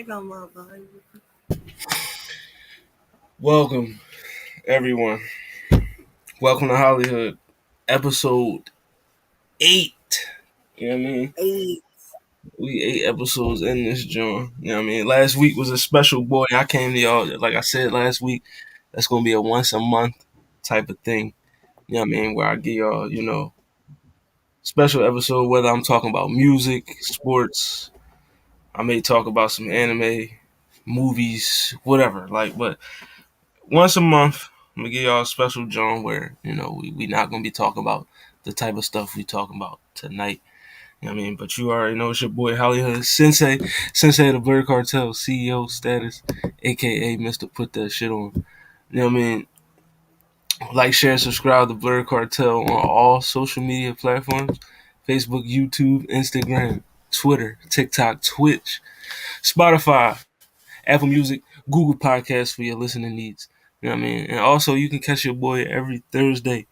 They gonna motherfucker. Welcome, everyone. Welcome to HollyHood, episode 8. You know what I mean? Hey, We 8 episodes in this joint. You know what I mean? Last week was a special boy. I came to y'all, like I said last week, that's going to be a once a month type of thing. You know what I mean? Where I give y'all, special episode, whether I'm talking about music, sports, I may talk about some anime, movies, whatever. But once a month, I'm gonna give y'all a special John where we not gonna be talking about the type of stuff we talking about tonight. You know what I mean? But you already know it's your boy HollyHood Sensei of the Blur Cartel, CEO status, aka Mr. Put That Shit On. You know what I mean? Like, share, and subscribe to Blur Cartel on all social media platforms: Facebook, YouTube, Instagram, Twitter, TikTok, Twitch, Spotify, Apple Music, Google Podcasts for your listening needs. You know what I mean? And also, you can catch your boy every Thursday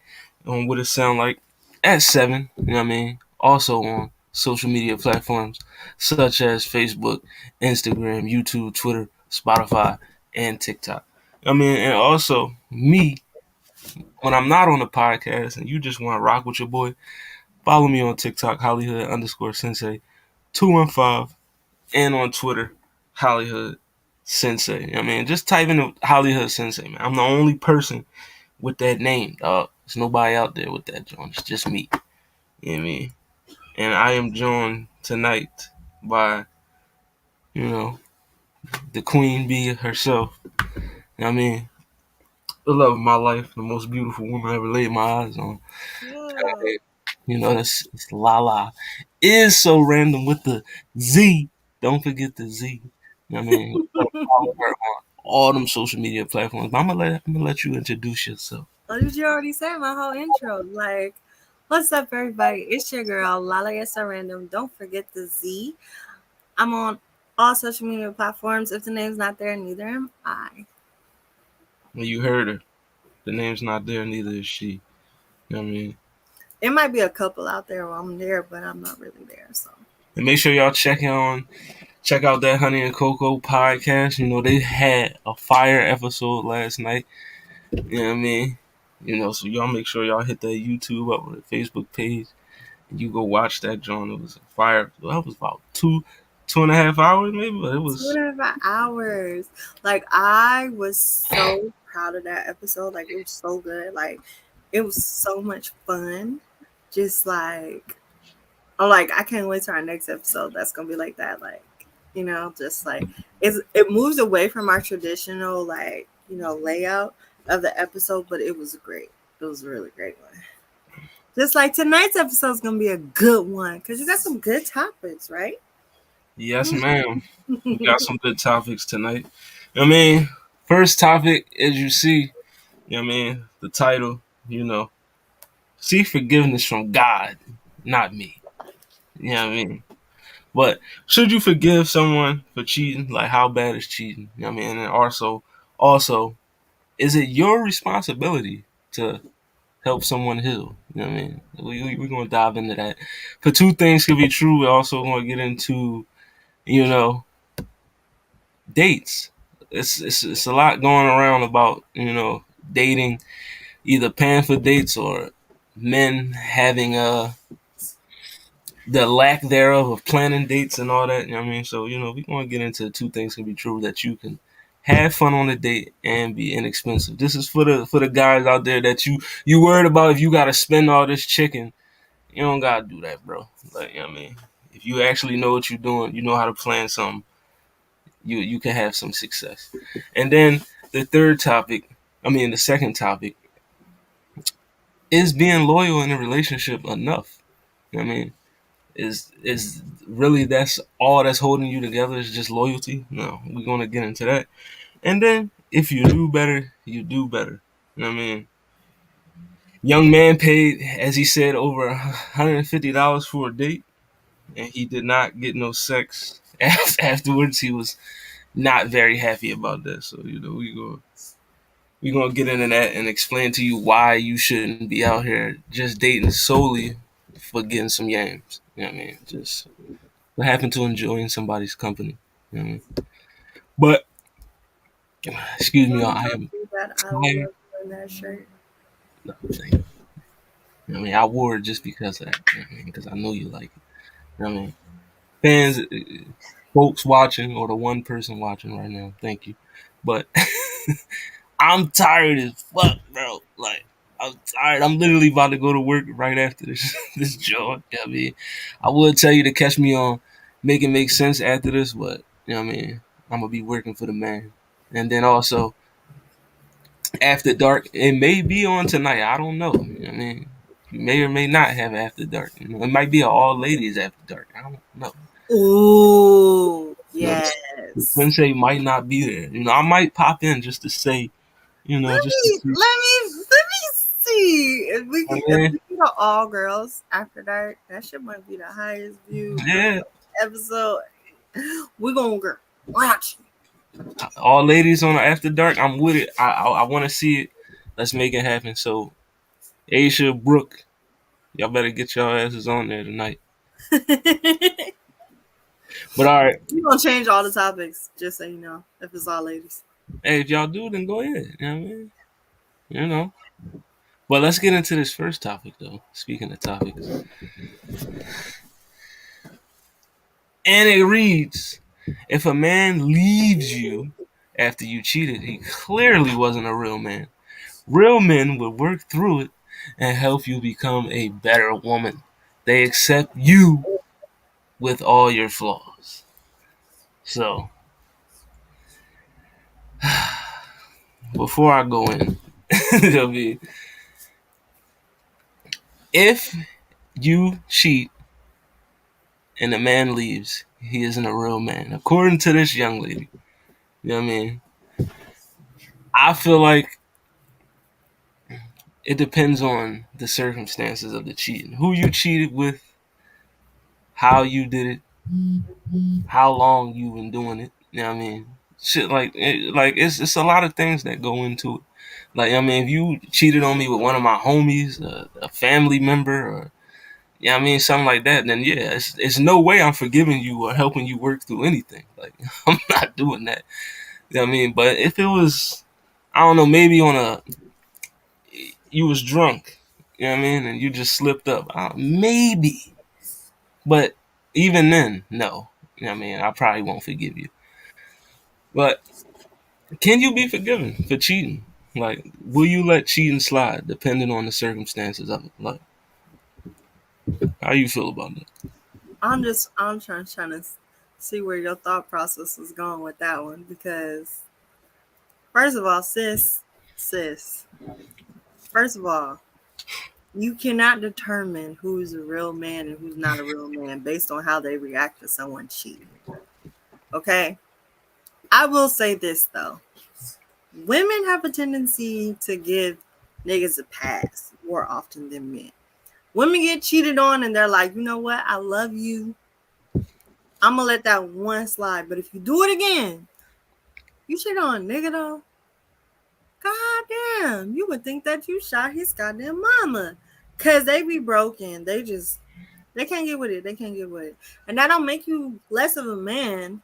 on What It Sound Like at 7. You know what I mean? Also on social media platforms such as Facebook, Instagram, YouTube, Twitter, Spotify, and TikTok. I mean, and also me, when I'm not on the podcast and you just want to rock with your boy, follow me on TikTok, HollyHood underscore Sensei 215, and on Twitter, HollyHood Sensei. I mean, just type in HollyHood Sensei, man. I'm the only person with that name, dog. There's nobody out there with that, John. It's just me. You know what I mean? And I am joined tonight by, you know, the queen bee herself. You know what I mean? The love of my life, the most beautiful woman I ever laid my eyes on. yeah. That's Lala. Is so random with the Z. Don't forget the Z. You know what I mean? Follow her on all them social media platforms. But I'm gonna let you introduce yourself. Oh, did you already say my whole intro? Like, what's up, everybody? It's your girl, Lala Yes Random. Don't forget the Z. I'm on all social media platforms. If the name's not there, neither am I. When you heard her, the name's not there, neither is she. You know what I mean? It might be a couple out there where I'm there, but I'm not really there. So, And make sure y'all check out that Honey and Cocoa podcast. You know, they had a fire episode last night. You know what I mean? So y'all make sure y'all hit that YouTube up or the Facebook page. You go watch that joint. It was a fire. That was about 2.5 hours maybe, but it two was. and a half hours. Like, I was so proud of that episode. Like, it was so good. Like, it was so much fun. Just like, I'm like, I can't wait to our next episode. That's gonna be like that. Like, just like it moves away from our traditional layout of the episode, but it was great. It was a really great one. Just like tonight's episode is gonna be a good one because you got some good topics, right? Yes, ma'am. We got some good topics tonight. I mean, first topic, as you see, the title, seek forgiveness from God, not me. You know what I mean? But should you forgive someone for cheating? Like, how bad is cheating? You know what I mean? And also, is it your responsibility to help someone heal? You know what I mean? We're going to dive into that. For two things could be true, we're also going to get into, you know, dates. It's a lot going around about, dating, either paying for dates or men having the lack thereof of planning dates and all that. You know what I mean? So, we're going to get into two things can be true that you can have fun on a date and be inexpensive. This is for the guys out there that you worried about if you got to spend all this chicken. You don't got to do that, bro. Like, you know what I mean? If you actually know what you're doing, you know how to plan something, you can have some success. And then the second topic is being loyal in a relationship enough. You know what I mean? Is really that's all that's holding you together is just loyalty? No, we're gonna get into that. And then if you do better, you do better. You know what I mean? Young man paid, as he said, over $150 for a date, and he did not get no sex. Afterwards, he was not very happy about that. So we gonna get into that and explain to you why you shouldn't be out here just dating solely for getting some yams. You know what I mean? Just what happened to enjoying somebody's company. You know what I mean? But excuse You me, don't I know am that I love tired. you in that shirt. No, I mean, I wore it just because of that. You know what I mean, because I know you like it. You know what I mean, fans, folks watching, or the one person watching right now, thank you. But I'm tired as fuck, bro. Like, I'm tired. I'm literally about to go to work right after this this job. You know what I mean, I would tell you to catch me on Make It Make Sense after this, but you know what I mean, I'm gonna be working for the man. And then also After Dark, it may be on tonight. I don't know. You know what I mean, you may or may not have After Dark. You know, it might be an all ladies After Dark. I don't know. Ooh, You know, the yes. sensei might not be there. You know, I might pop in just to say, just to see. Let me see if Yeah, we can go all girls after dark. That shit might be the highest view yeah. episode. We gonna go watch. All ladies on After Dark. I'm with it. I want to see it. Let's make it happen. So Asia, Brooke, y'all better get y'all asses on there tonight. But all right, We gonna change all the topics, just so you know, if it's all ladies. hey, if y'all do, then go ahead. You know what I mean? You know. But let's get into this first topic, though. Speaking of topics, and it reads: If a man leaves you after you cheated, he clearly wasn't a real man. Real men would work through it and help you become a better woman. They accept you with all your flaws. So, before I go in, it'll be if you cheat and a man leaves, he isn't a real man. According to this young lady, you know what I mean? I feel like it depends on the circumstances of the cheating. Who you cheated with, how you did it, how long you been doing it. You know what I mean? Shit like it's a lot of things that go into it. Like I mean, if you cheated on me with one of my homies, a family member, or yeah, I mean something like that, then yeah, it's no way I'm forgiving you or helping you work through anything. Like I'm not doing that. You know what I mean? But if it was, I don't know, maybe on a you was drunk, you know what I mean, and you just slipped up, maybe. But even then, no. You know what I mean? I probably won't forgive you. But can you be forgiven for cheating? Like, will you let cheating slide, depending on the circumstances of it? Like, how you feel about that? I'm trying to see where your thought process is going with that one because first of all, sis, first of all, you cannot determine who's a real man and who's not a real man based on how they react to someone cheating. Okay? I will say this though. Women have a tendency to give niggas a pass more often than men. Women get cheated on and they're like, you know what? I love you. I'm gonna let that one slide. But if you do it again, you cheat on a nigga though. God damn, you would think that you shot his goddamn mama. Cause they be broken. They can't get with it. They can't get with it. And that don't make you less of a man.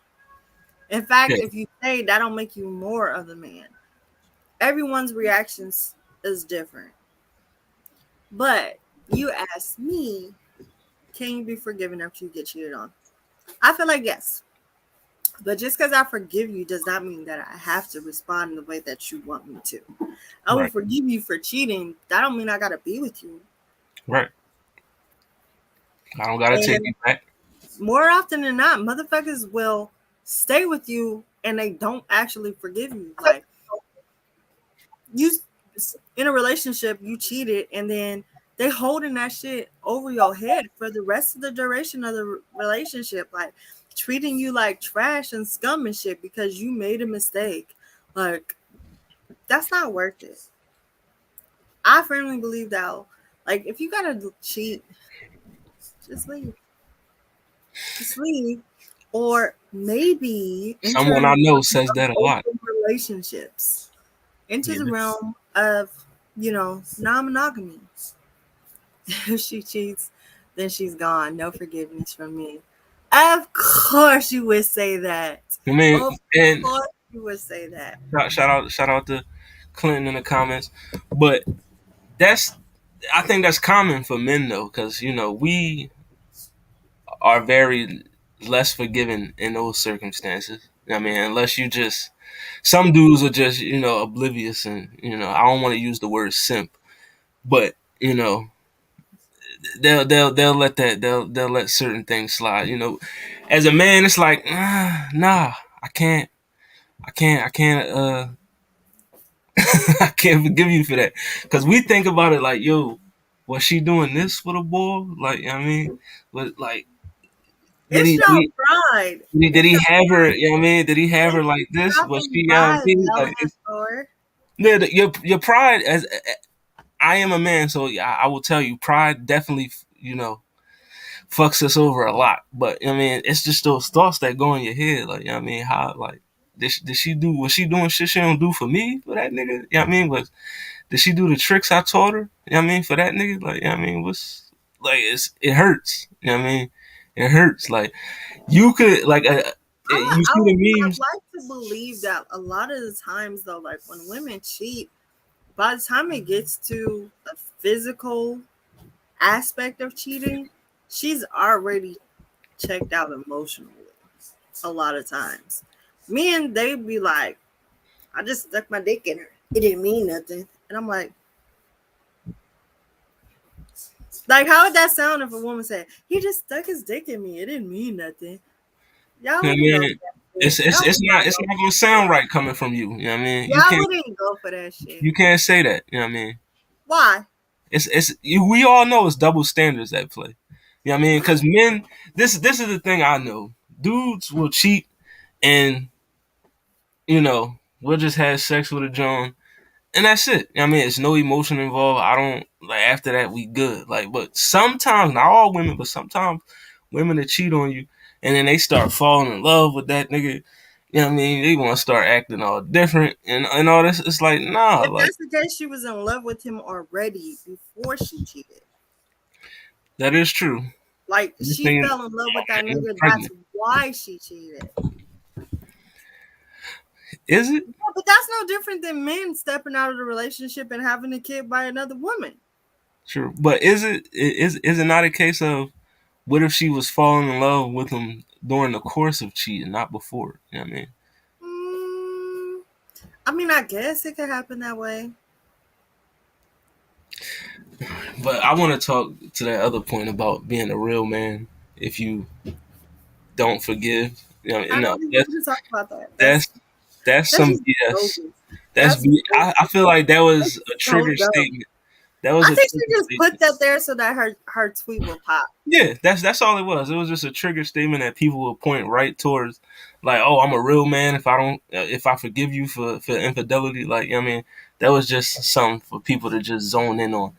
In Yeah, fact, if you say that don't make you more of a man. Everyone's reactions is different. But you ask me, can you be forgiven after you get cheated on? I feel like yes. But just because I forgive you does not mean that I have to respond in the way that you want me to. I will right, forgive you for cheating. That don't mean I gotta be with you. right. I don't gotta take And you back. more often than not, motherfuckers will stay with you and they don't actually forgive you. Like you in a relationship, you cheated, and then they holding that shit over your head for the rest of the duration of the relationship, like treating you like trash and scum and shit because you made a mistake. Like that's not worth it. I firmly believe that. Like if you gotta cheat, just leave. Just leave. Or maybe enter Someone in I the know realm says of that a lot. open relationships. Into Yeah, the realm of, non monogamy. If she cheats, then she's gone. No forgiveness from me. Of course you would say that. I mean, Of and course you would say that. shout out to Clinton in the comments, but that's I think that's common for men though, because we are very less forgiving in those circumstances. I mean, unless you just some dudes are just oblivious, and I don't want to use the word simp, but they'll let they'll let certain things slide. As a man, it's like nah, I can't, I can't forgive you for that, because we think about it like, yo, was she doing this for the boy? Like, I mean, but like, did It's he? your pride. Did It's he your have her? You know what I mean? Did he have her it's like this? Was dropping she? pride, Like, Lola Store. yeah, your pride. As I am a man, so yeah, I will tell you, pride definitely, fucks us over a lot. But I mean, it's just those thoughts that go in your head. Like, I mean, how like did she do? Was she doing shit she don't do for me for that nigga? You know what I mean? Did she do the tricks I taught her? You know what I mean? For that nigga? Like, you know what I mean? It hurts. You know what I mean? It hurts. Like, you could, like, you see the I'd memes. like to believe that a lot of the times though, like when women cheat, by the time it gets to the physical aspect of cheating, she's already checked out emotionally. A lot of times, men they be like, "I just stuck my dick in her. It didn't mean nothing," and I'm like, how would that sound if a woman said, "He just stuck his dick in me. It didn't mean nothing." Y'all You know what I wouldn't go mean? for that shit. Y'all would not It's go not for gonna that shit. sound right coming from you. You know what I mean? Y'all wouldn't go for that shit. You can't say that. You know what I mean? Why? We all know it's double standards at play. You know what I mean? Because men, this is the thing I know. Dudes will cheat, and we'll just have sex with a John, and that's it. I mean, it's no emotion involved. I don't like after that we good. Like, but sometimes, not all women, but sometimes women that cheat on you, and then they start falling in love with that nigga. You know what I mean? They want to start acting all different and all this. It's like, nah, If like that's the case, she was in love with him already before she cheated. that is true. Like You she think fell in love with that you're nigga. That's pregnant? why she cheated. Is it Yeah, but that's no different than men stepping out of the relationship and having a kid by another woman. true? But is it not a case of what if she was falling in love with him during the course of cheating, not before? You know what I mean? Mm, I mean, I guess it could happen that way. But I want to talk to that other point about being a real man. If you don't forgive, I no, don't even want to talk about that. that's that's That's some just BS. bogus. That's That's B. I bogus. feel like that That's was a so trigger dumb. statement. That was I a think she trigger just put statement. that there so that her tweet will pop. Yeah, that's all it was. It was just a trigger statement that people would point right towards, like, oh, I'm a real man if I don't, if I forgive you for infidelity. Like, you know what I mean, that was just something for people to just zone in on.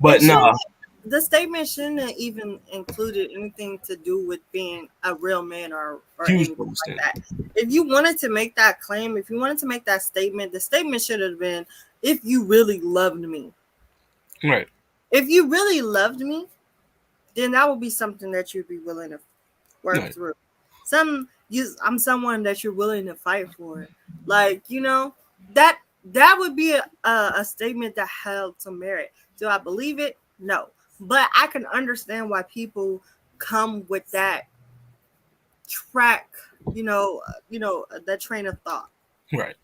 It But shouldn't. nah, The statement shouldn't have even included anything to do with being a real man or huge anything double like standard. that. If you wanted to make that claim, if you wanted to make that statement, the statement should have been, "If you really loved me." Right, If you really loved me, then that would be something that you'd be willing to work right, through. I'm someone that you're willing to fight for. Like, that would be a statement that held some merit. Do I believe it? No. But I can understand why people come with that track, that train of thought. right.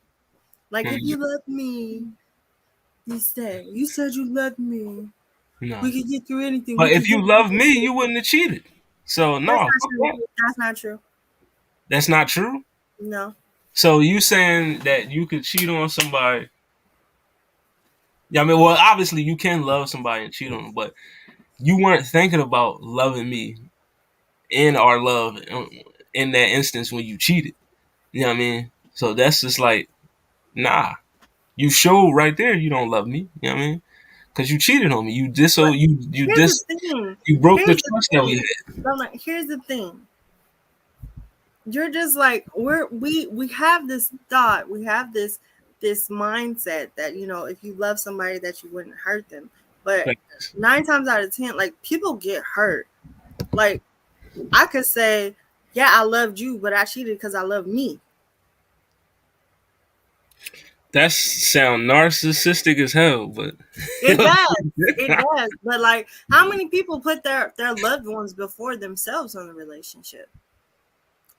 Like, if Mm, you love me, you said you loved me. nah. We could get through anything. But We could if get you through love me, anything. you wouldn't have cheated. So That's no, not fuck true. that. That's not true. That's not true. No. So you saying that you could cheat on somebody? Yeah, I mean, well, obviously you can love somebody and cheat on them, but you weren't thinking about loving me in our love in that instance when you cheated. You know what I mean? So that's just like, nah. You showed right there you don't love me. You know what I mean? Because you cheated on me. You dis But here's the dis thing. you broke the Here's the trust that we thing. had. Lona, here's the thing. You're just like we have this thought, we have this mindset that if you love somebody that you wouldn't hurt them. But Like, 9 times out of 10, like people get hurt. Like I could say Yeah, I loved you, but I cheated because I love me. That sound narcissistic as hell, but It does. It does. But like, how many people put their loved ones before themselves in a relationship?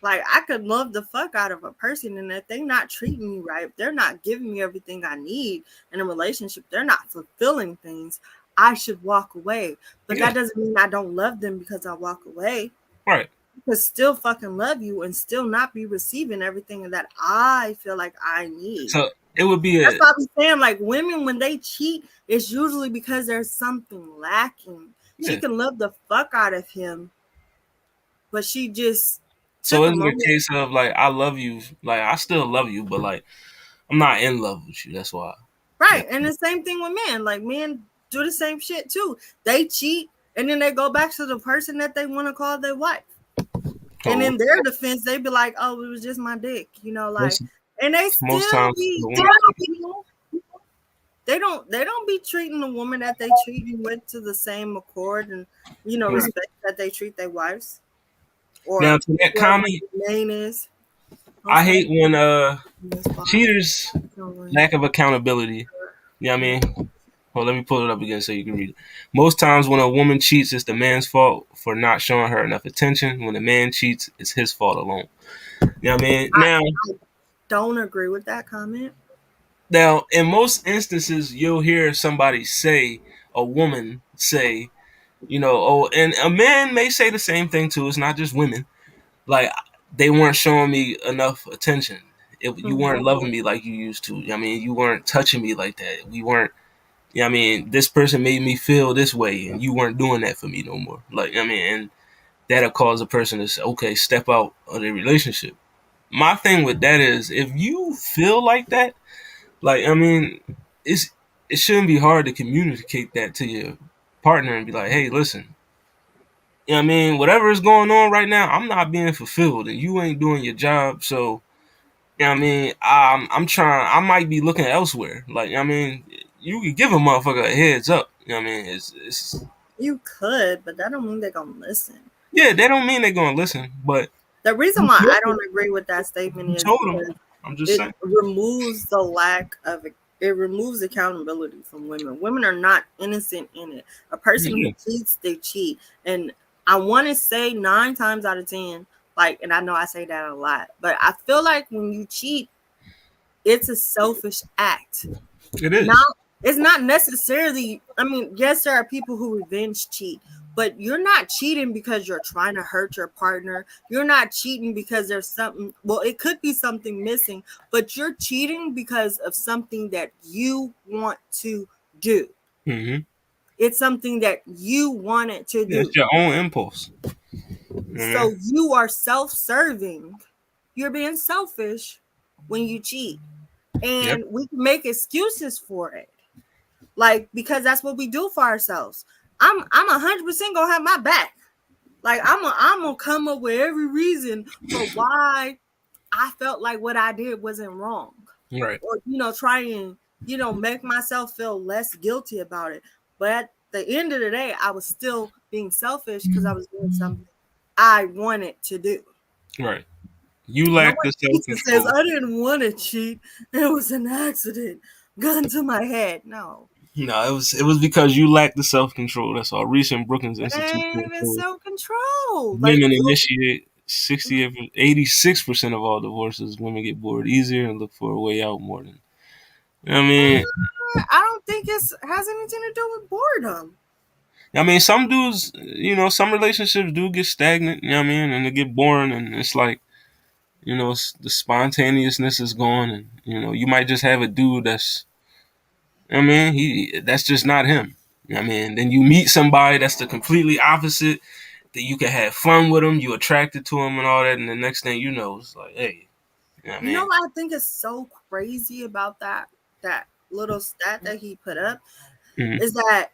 Like, I could love the fuck out of a person, and if they not treating me right, if they're not giving me everything I need in a relationship, they're not fulfilling things, I should walk away. But yeah, that doesn't mean I don't love them because I walk away. right. I could still fucking love you and still not be receiving everything that I feel like I need. So it would be That's a why I'm saying, like, women, when they cheat, it's usually because there's something lacking. She yeah. can love the fuck out of him, but she just So took a is it a moment. case of like I love you, like I still love you, but like I'm not in love with you. That's why. Yeah. Right. And the same thing with men. Like, men do the same shit too. They cheat and then they go back to the person that they want to call their wife. And So in their defense, they be like, oh, it was just my dick, like, most and they most still times be, the woman. they don't be treating the woman that they treat you with to the same accord and Right. respect that they treat their wives Now or to that whoever comment, the name is. I'm I sorry. hate when This box. cheaters lack of accountability. You know what I mean? Well, let me pull it up again so you can read it. Most times when a woman cheats, it's the man's fault for not showing her enough attention. When a man cheats, it's his fault alone. You know what I mean? I don't agree with that comment. Now, in most instances, you'll hear somebody say, a woman say, oh, and a man may say the same thing too. It's not just women. Like, they weren't showing me enough attention. You Mhm. weren't loving me like you used to. I mean, you weren't touching me like that. We weren't. I mean, this person made me feel this way, and you weren't doing that for me no more. Like, I mean, and that'll cause a person to say, okay, step out of the relationship. My thing with that is, if you feel like that, like, I mean, it's it shouldn't be hard to communicate that to your partner and be like, hey, listen, you know what I mean, whatever is going on right now, I'm not being fulfilled, and you ain't doing your job, so you know what I mean, I'm trying. I might be looking elsewhere. Like, I mean, you could give a motherfucker a heads up. You know what I mean? It's You could, but that don't mean they're gonna listen. yeah. They don't mean they're gonna listen, but The reason you why told I don't agree with that statement is them. because I'm just it saying. removes the lack of it removes accountability from women. Women are not innocent in it. A person who Yeah, cheats, they cheat. And I want to say 9 times out of 10, like, and I know I say that a lot, but I feel like when you cheat, it's a selfish act. it Now, is. it's not necessarily, I mean, yes, there are people who revenge cheat, but you're not cheating because you're trying to hurt your partner. You're not cheating because there's something, well, it could be something missing, but you're cheating because of something that you want to do. Mm-hmm. It's something that you wanted to Yeah, do. it's your own impulse. Mm-hmm. So you are self serving. You're being selfish when you cheat. Yep. And we can make excuses for it. Like, because that's what we do for ourselves. I'm 100% gonna have my back. Like, I'm gonna come up with every reason for why I felt like what I did wasn't wrong, Right. or try and make myself feel less guilty about it. But at the end of the day, I was still being selfish because I was doing something I wanted to do. Right. You No lack one the self cheats and says control. I didn't want to cheat. It was an accident. Gun to my head. No, No, it was because you lack the self control. That's all. Recent Brookings it Institute ain't even shows self control. Like, women initiate 86% of all divorces. Women get bored easier and look for a way out more than. I mean, I don't think it's has anything to do with boredom. some dudes, some relationships do get stagnant. You know what I mean, and they get boring, and it's like, the spontaneousness is gone, and you might just have a dude that's, that's just not him. Then you meet somebody that's the completely opposite, that you can have fun with him, you attracted to him and all that, and the next thing you know, it's like, hey, you know what I You know mean? what I think is so crazy about that little stat that he put up Mm-hmm. is that,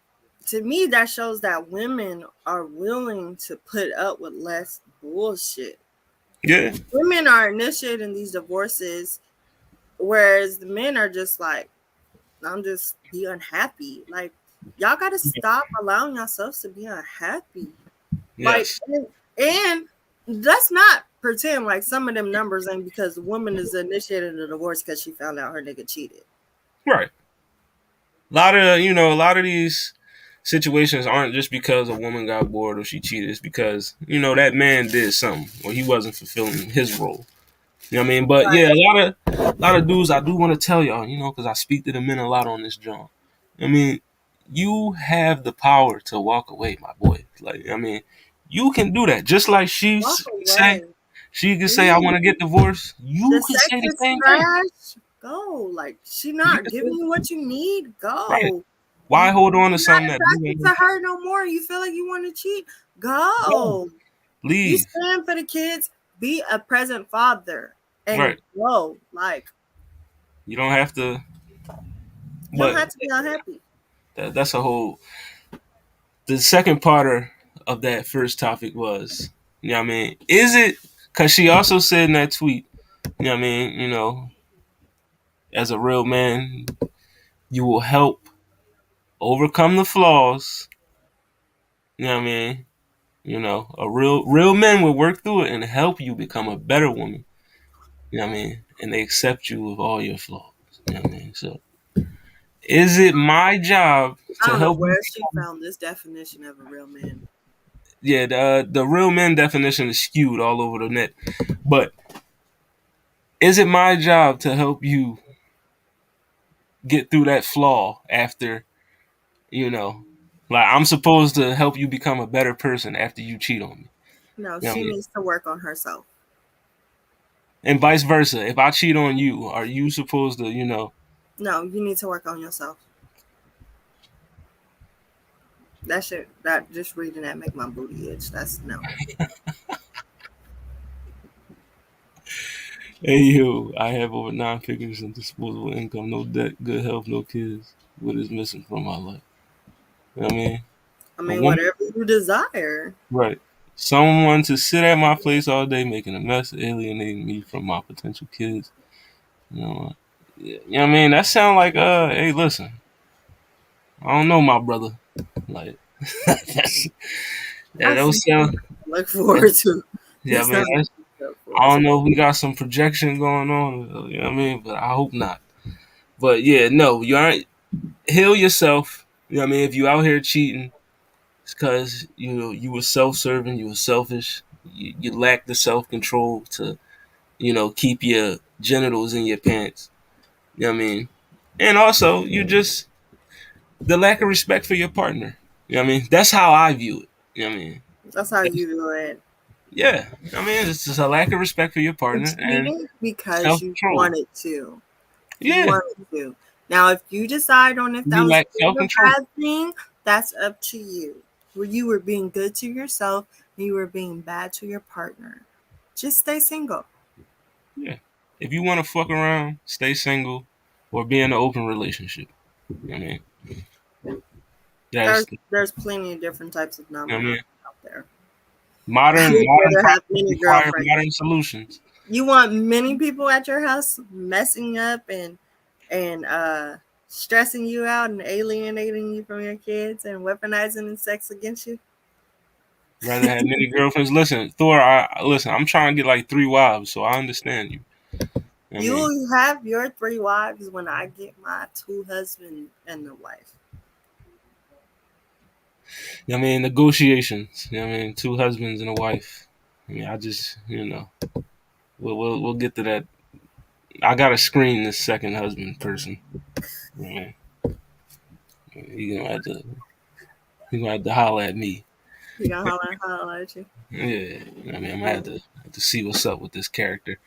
to me, that shows that women are willing to put up with less bullshit. Yeah, Women are initiating these divorces, whereas the men are just like, I'm just be unhappy. Like, y'all gotta stop allowing yourselves to be unhappy. Like, yes, and that's not pretend like some of them numbers ain't because the woman is initiating the divorce because she found out her nigga cheated. Right. A lot of these situations aren't just because a woman got bored or she cheated. It's because that man did something or he wasn't fulfilling his role. You know what I mean? But yeah, Right. a lot of dudes I do want to tell y'all, because I speak to the men a lot on this job. I mean, you have the power to walk away, my boy. Like, I mean, you can do that. Just like Walk say, away. she can say, I Leave. want to get divorced. The You can sex say the is same thing. trash. Go. Like she You not can giving say, you what you need. right. Go. Why hold on to You're not something that you attracted want to her no more. You feel like you want to cheat. to go? Go. You Leave. stand for the kids. Be a present father and Right. go. Like You don't have to, you don't but have to be unhappy. that's a whole. The second part of that first topic was, what I mean, is it, because she also said in that tweet, what I mean, as a real man, you will help overcome the flaws. What I mean, a real men will work through it and help you become a better woman. What I mean, and they accept you with all your flaws. What I mean, so is it my job I to don't know help you? where she found this definition of a real man. Yeah, the real men definition is skewed all over the net. But is it my job to help you get through that flaw after, you know, like I'm supposed to help you become a better person after you cheat on me? No, You know what she I mean? needs to work on herself. And vice versa. If I cheat on you, are you supposed to, No, you need to work on yourself. That shit, that just reading that make my booty itch. That's no. hey yo, I have over 9 figures in disposable income, no debt, good health, no kids. What is missing from my life? You know what I mean? I A mean, woman, whatever you desire. right? Someone to sit at my place all day making a mess, alienating me from my potential kids. You know, yeah, you know what I mean? That sound like hey, listen, I don't know, my brother. Like that's that That's don't something sound. to look That, forward to. yeah, I That's mean, not that's, look I forward don't to. know if we got some projection going on. You know what I mean? But I hope not. But yeah, no, you aren't. Heal yourself. You know what I mean? If you out here cheating, it's because you were self-serving, you were selfish, you lack the self-control to keep your genitals in your pants. You know what I mean? And also, you just the lack of respect for your partner. You know what I mean? That's how I view it. You know what I mean? That's how you do it. Yeah. I mean, it's just a lack of respect for your You partner and cheated because self you control. wanted to. You Yeah. wanted to. Now, if you decide on if that You was lack a self good or control. bad thing, that's up to you. Where you were being good to yourself and you were being bad to your partner. Just stay single. Yeah. If you want to fuck around, stay single or be in an open relationship. You know what I mean? That's, There's plenty of different types of you know what I mean? non-monogamy out there. I Modern would modern rather have problems many require girlfriends. modern solutions. You want many people at your house messing up and stressing you out and alienating you from your kids and weaponizing the sex against you. Rather have many girlfriends. Listen, Thor, listen, I'm trying to get like 3 wives, so I understand you. I mean, You have your 3 wives when I get my 2 husbands and the wife. negotiations. I mean, 2 husbands and a wife. I mean, I just, we'll get to that. I gotta screen this second husband person. I mean, he gonna have to, he gonna have to holler at me. You gonna holler at you. Yeah, I mean, I'm gonna have to see what's up with this character.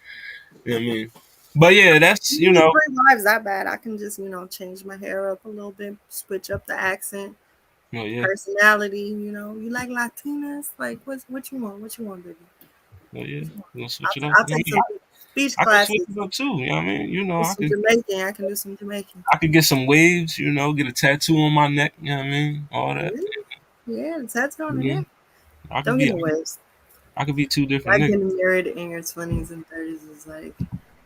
You know what I mean? But yeah, that's You need 3 wives that bad. I can just, change my hair up a little bit, switch up the accent, yeah, personality, You like Latinas? Like what you want? What you want, baby? yeah. What you want? We'll switch it I'll, up. I'll take some speech I could switch classes. it up too. You know what I mean? Do I some could Jamaican. I can do some Jamaican. I could get some waves. Get a tattoo on my neck. You know what I mean? All that. Yeah, yeah, the tattoo on the Mhm. neck. I could Don't get be no waves. I could be two different Like niggas. getting married in your 20s and 30s is like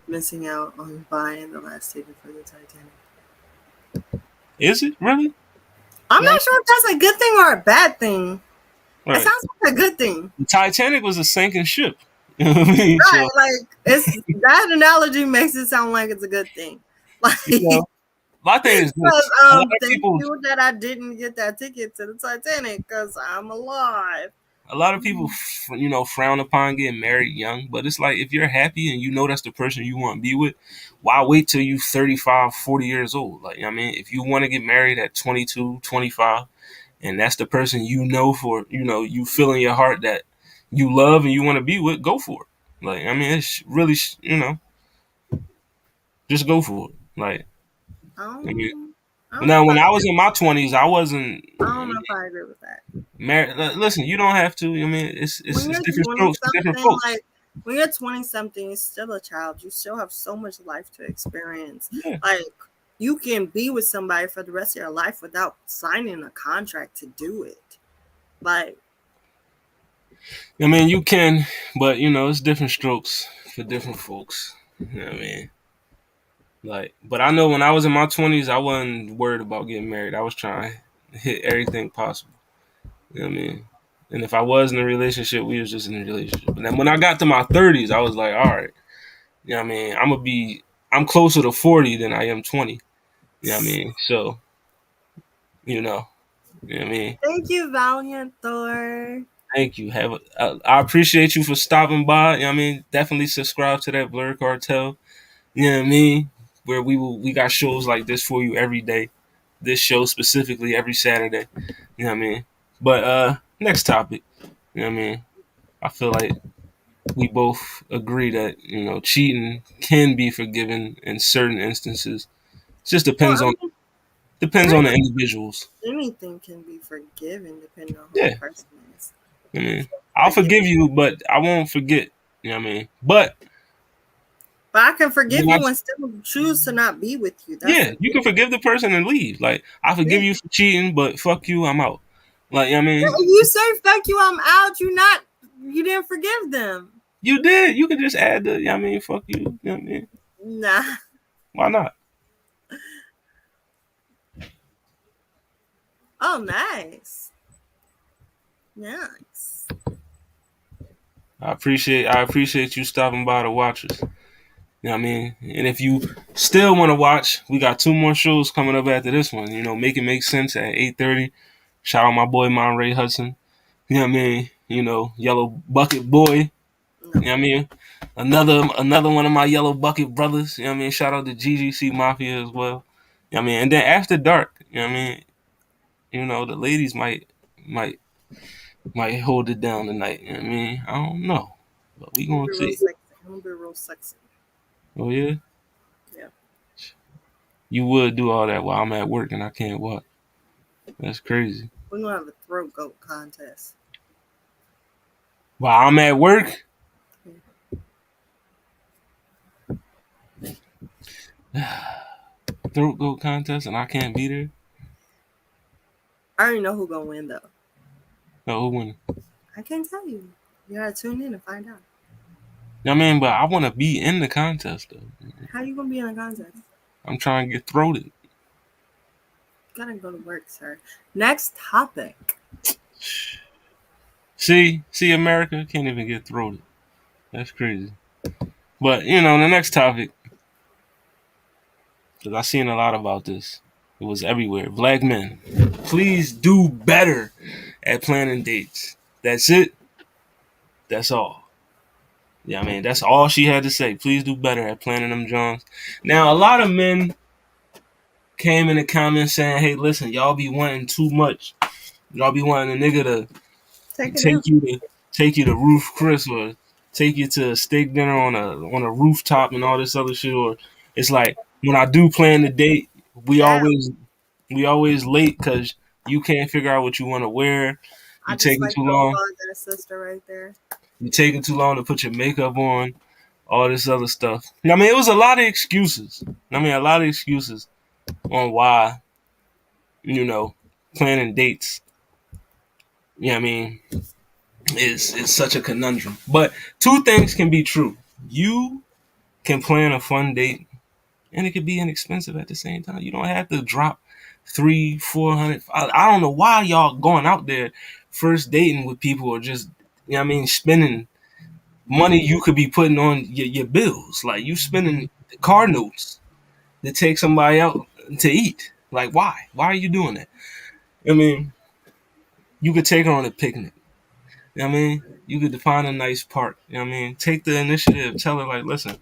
missing out on buying the last ticket for the Titanic. Is it really? I'm Yeah. not sure if that's a good thing or a bad thing. It Right. sounds like a good thing. The Titanic was a sinking ship. You know what I mean? Right, So like it's that analogy makes it sound like it's a good thing. Like, you know, my thing is this: because a lot of thank people, you that I didn't get that ticket to the Titanic because I'm alive. a lot of people, frown upon getting married young. But it's like if you're happy and you know that's the person you want to be with, why wait till you 35, 40 years old? Like, I mean, if you want to get married at 22, 25, and that's the person you feel in your heart that you love and you want to be with, go for it. Like, I mean, it's really, just go for it. Like, I mean, Um, I but don't know now if I when I was agree. in my 20s, I wasn't I don't know if I agree with that. married. Listen, you don't have to. I mean, it's When it's you're different 20 strokes for different something, folks. like when you're 20 something, you're still a child. You still have so much life to experience. Yeah, Like you can be with somebody for the rest of your life without signing a contract to do it. Like, I mean, you can, but it's different strokes for different folks. You know what I mean? Like, but I know when I was in my 20s, I wasn't worried about getting married. I was trying to hit everything possible. You know what I mean? And if I was in a relationship, we was just in a relationship. And then when I got to my 30s, I was like, all right, you know what I mean? I'm closer to 40 than I am 20. You know what I mean? So, you know, you know what I mean? thank you, Valiant Thor. Thank you. I appreciate you for stopping by. You know what I mean? Definitely subscribe to that Blur Cartel. You know what I mean? Where we got shows like this for you every day. This show specifically every Saturday. You know what I mean? But next topic. You know what I mean? I feel like we both agree that cheating can be forgiven in certain instances. It just Well, depends I on mean, depends on pretty the much individuals. anything can be forgiven depending on who the Yeah, person is. I You mean, can I'll forgive, forgive you, but I won't forget. You know what I mean? But but I can forgive when I you and still choose to not be with you. That's yeah, the you can forgive the person and leave. Like I yeah. forgive you for cheating, but fuck you, I'm out. Like I mean, If you say "fuck you," I'm out. You didn't forgive them. you did. You could just add the. I mean, fuck you. You know what I mean? Nah. Why not? Oh, nice, nice. I appreciate you stopping by to watch us. You know what I mean? And if you still want to watch, we got two more shows coming up after this one. Make it make sense at 8:30. Shout out my boy Monray Hudson. You know what I mean? Yellow Bucket Boy. You know No, what I mean? Another one of my Yellow Bucket brothers. You know what I mean? Shout out to GGC Mafia as well. You know what I mean? And then after dark, you know what I mean? The ladies might hold it down tonight. You know what I mean? I don't know. But we I'm gonna gonna be real see. sexy. I'm gonna be real sexy. Oh yeah? Yeah, You would do all that while I'm at work and I can't watch. That's crazy. we're gonna have a throat goat contest. While I'm at work, Yeah. throat goat contest and I can't be there. I already know who gonna win though. No, who winning? I can't tell you. You gotta tune in and find out. You know what I mean? But I wanna be in the contest though. How you gonna be in a contest? I'm trying to get throated. You gotta go to work, sir. Next topic. See, America can't even get throated. That's crazy. But the next topic, because I seen a lot about this. It was everywhere. Black men, please do better at planning dates. That's it. That's all. Yeah, I mean that's all she had to say. Please do better at planning them Johns. Now a lot of men came in the comments saying, "Hey, listen, y'all be wanting too much. Y'all be wanting a nigga Take it take down. you to take you to Roof Chris or take you to a steak dinner on a rooftop and all this other shit." Or it's like when I do plan the date, we Down. always we always late because you can't figure out what you want to wear. I You just taking like too your long. brother sister right there. You taking too long to put your makeup on. All this other stuff. I mean, it was a lot of excuses. I mean, a lot of excuses on why you know planning dates. I mean, is such a conundrum. But two things can be true. You can plan a fun date, and it could be inexpensive at the same time. You don't have to drop 300, 400. I don't know why y'all going out there first dating with people or just spending. money you could be putting on your bills. Like you spending car notes to take somebody out to eat. Like why? Why are you doing that? I mean, you could take her on a picnic. You know what I mean? You could find a nice park. You know what I mean? Take the initiative. Tell her like, listen,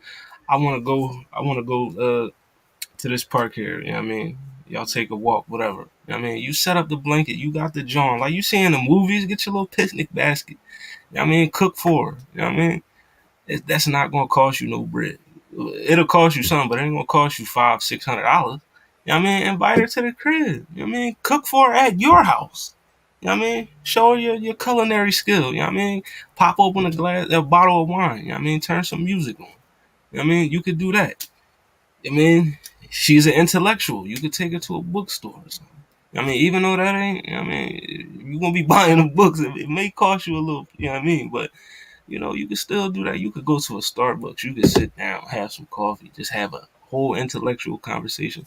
I wanna go to this park here. You know what I mean? Y'all take a walk, whatever. You know what I mean? You set up the blanket, you got the John. Like you see in the movies, get your little picnic basket. You know what I mean? Cook for her. You know what I mean? That's not gonna cost you no bread. It'll cost you something, but it ain't gonna cost you $500-$600. You know what I mean? Invite her to the crib. You know what I mean? Cook for her at your house. You know what I mean? Show her your culinary skill. You know what I mean? Pop open a bottle of wine. You know what I mean? Turn some music on. You know what I mean? You could do that. I mean, she's an intellectual. You could take her to a bookstore or something. I mean, even though that ain't, I mean, you're gonna be buying the books. It may cost you a little, you know what I mean? But you can still do that. You could go to a Starbucks. You could sit down, have some coffee, just have a whole intellectual conversation.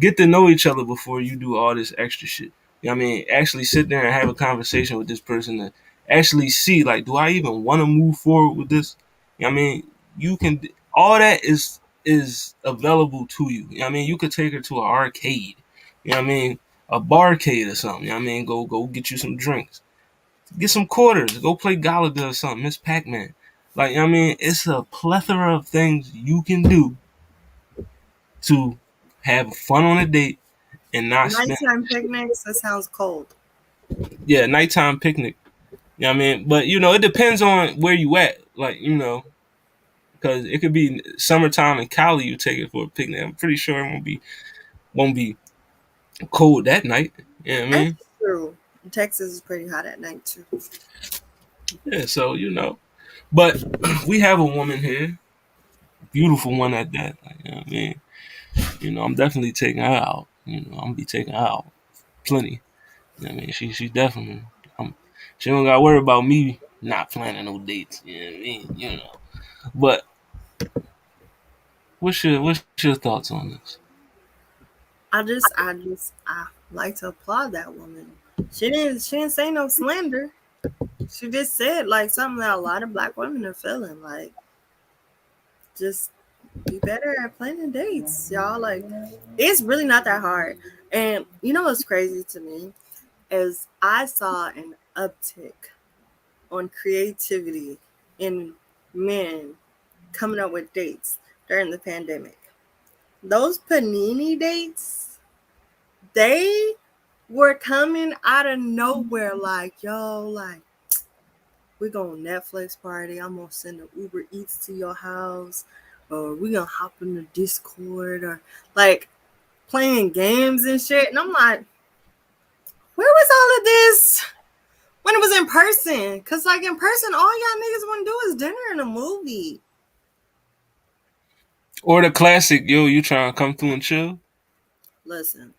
Get to know each other before you do all this extra shit. You know what I mean? Actually sit there and have a conversation with this person to actually see, like, do I even want to move forward with this? You know what I mean? You can, all that is available to you. You know what I mean? You could take her to an arcade. You know what I mean? A barcade or something. You know what I mean? Go get you some drinks. Get some quarters. Go play Galaga or something. Miss Pac-Man. Like, I mean, it's a plethora of things you can do to have fun on a date and not spend. Nighttime picnics, that sounds cold. Yeah, nighttime picnic. You know what I mean? But, it depends on where you at. Like, because it could be summertime in Cali, you take it for a picnic. I'm pretty sure it won't be cold that night. You know what I That's mean? true. Texas is pretty hot at night too. Yeah, so. But we have a woman here, beautiful one at that. Like, you know what I mean? I'm definitely taking her out. I'm gonna be taking her out plenty. You know what I mean, she definitely. She don't got to worry about me not planning no dates. You know what I mean? But what's your thoughts on this? I like to applaud that woman. She didn't say no slander. She just said like something that a lot of black women are feeling. Like, just be better at planning dates, y'all. Like, it's really not that hard. And you know what's crazy to me is I saw an uptick on creativity in men coming up with dates during the pandemic. Those panini dates, they were coming out of nowhere. Like, yo, like, we going Netflix party. I'm gonna send an Uber Eats to your house, or we gonna hop in the Discord, or like playing games and shit. And I'm like, where was all of this when it was in person? Cause like in person, all y'all niggas want to do is dinner and a movie. Or the classic, yo, you trying to come through and chill? Listen,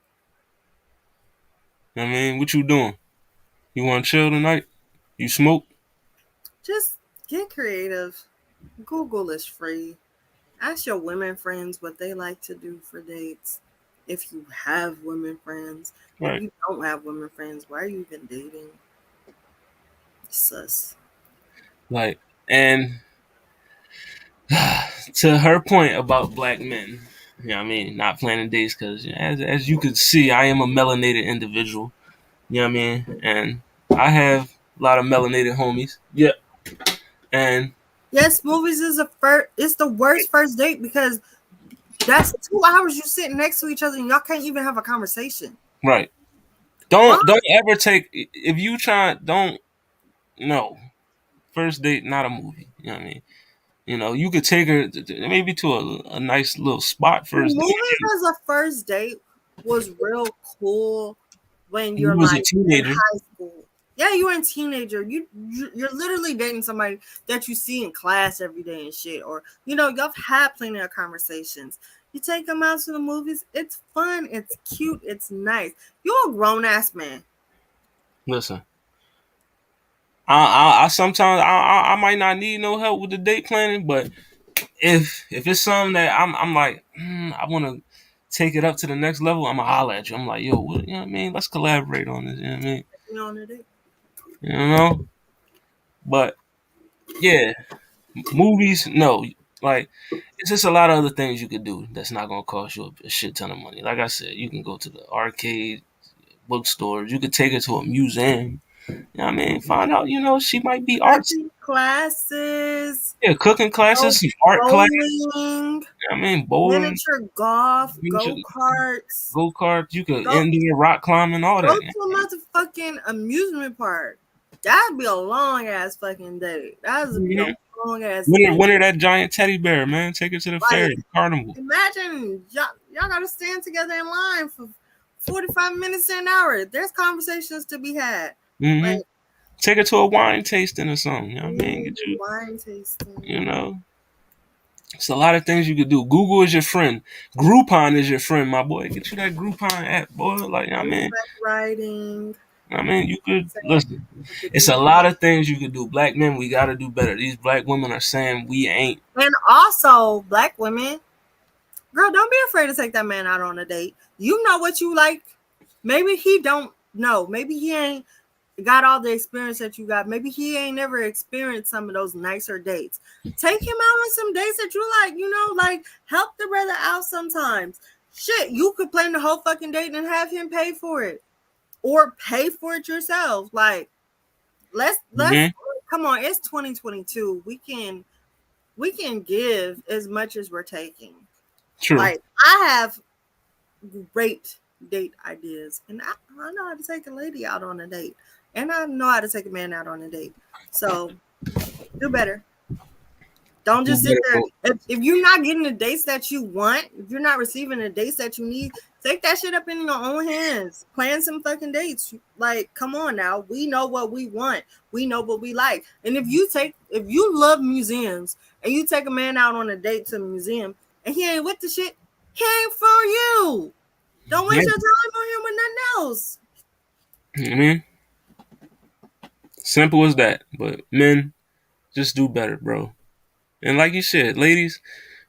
I mean, what you doing? You want to chill tonight? You smoke? just get creative. Google is free. Ask your women friends what they like to do for dates. If you have women friends, if Right. you don't have women friends, why are you even dating? Sus. Like, and to her point about black men, I mean, not planning dates because as you could see, I am a melanated individual. You know what I mean? And I have a lot of melanated homies. Yeah. And Yes, movies is a first. It's the worst first date because that's 2 hours you sitting next to each other and y'all can't even have a conversation. right. Why? Don't ever take if you try don't no. First date, not a movie. You know what I mean? You could take her maybe to a nice little spot The first date. movies as a first date was real cool when You you're was a like in teenager. high school. Yeah, you're a teenager. You're literally dating somebody that you see in class every day and shit. Or y'all had plenty of conversations. You take them out to the movies. It's fun. It's cute. It's nice. You're a grown ass man. Listen, I sometimes I might not need no help with the date planning, but if it's something that I'm like I want to take it up to the next level, I'm gonna holler at you. I'm like, yo, what, you know what I mean? Let's collaborate on this. You know what I mean? You know, on a date. You know, but yeah. Movies, no. Like, it's just a lot of other things you could do that's not gonna cost you a shit ton of money. Like I said, you can go to the arcade, bookstores. You could take her to a museum. You know what I mean? Find out, she might be artsy. Cooking classes, Yeah, cooking go classes, some art class. bowling, You know what I mean? Bowling, miniature golf, go karts. go karts. You could Go indoor rock climbing, all go that. to a motherfucking amusement park. That'd be a long ass fucking day. That'd be a Mm-hmm. long ass day. Winter that giant teddy bear, man. Take her to the fair, Like, the carnival. imagine y'all gotta stand together in line for 45 minutes to an hour. There's conversations to be had. Mm-hmm. Like, Take her to a wine tasting or something. You know what I mean? Get you, wine tasting, you know. It's a lot of things you could do. Google is your friend. Groupon is your friend, my boy. Get you that Groupon app, boy. Like, you know what I mean? horseback riding. I mean, you could listen. What to It's a do. lot of things you could do. Black men, we gotta do better. These black women are saying we ain't. And also, black women, girl, don't be afraid to take that man out on a date. You know what you like. Maybe he don't know. Maybe he ain't got all the experience that you got. Maybe he ain't never experienced some of those nicer dates. Take him out on some dates that you like, like help the brother out sometimes. Shit, you could plan the whole fucking date and have him pay for it. Or pay for it yourself. Like, let's Mm-hmm. come on, it's 2022. We can give as much as we're taking. True. Like, I have great date ideas, and I know how to take a lady out on a date, and I know how to take a man out on a date. So do better. Don't Do just sit better, there. bro. If you're not getting the dates that you want, if you're not receiving the dates that you need, take that shit up in your own hands. Plan some fucking dates. Like, come on now. We know what we want. We know what we like. And if you love museums and you take a man out on a date to a museum and he ain't with the shit, he ain't for you. Don't waste Yeah. your time on him with nothing else. I mean, simple as that. But men, just do better, bro. And like you said, ladies,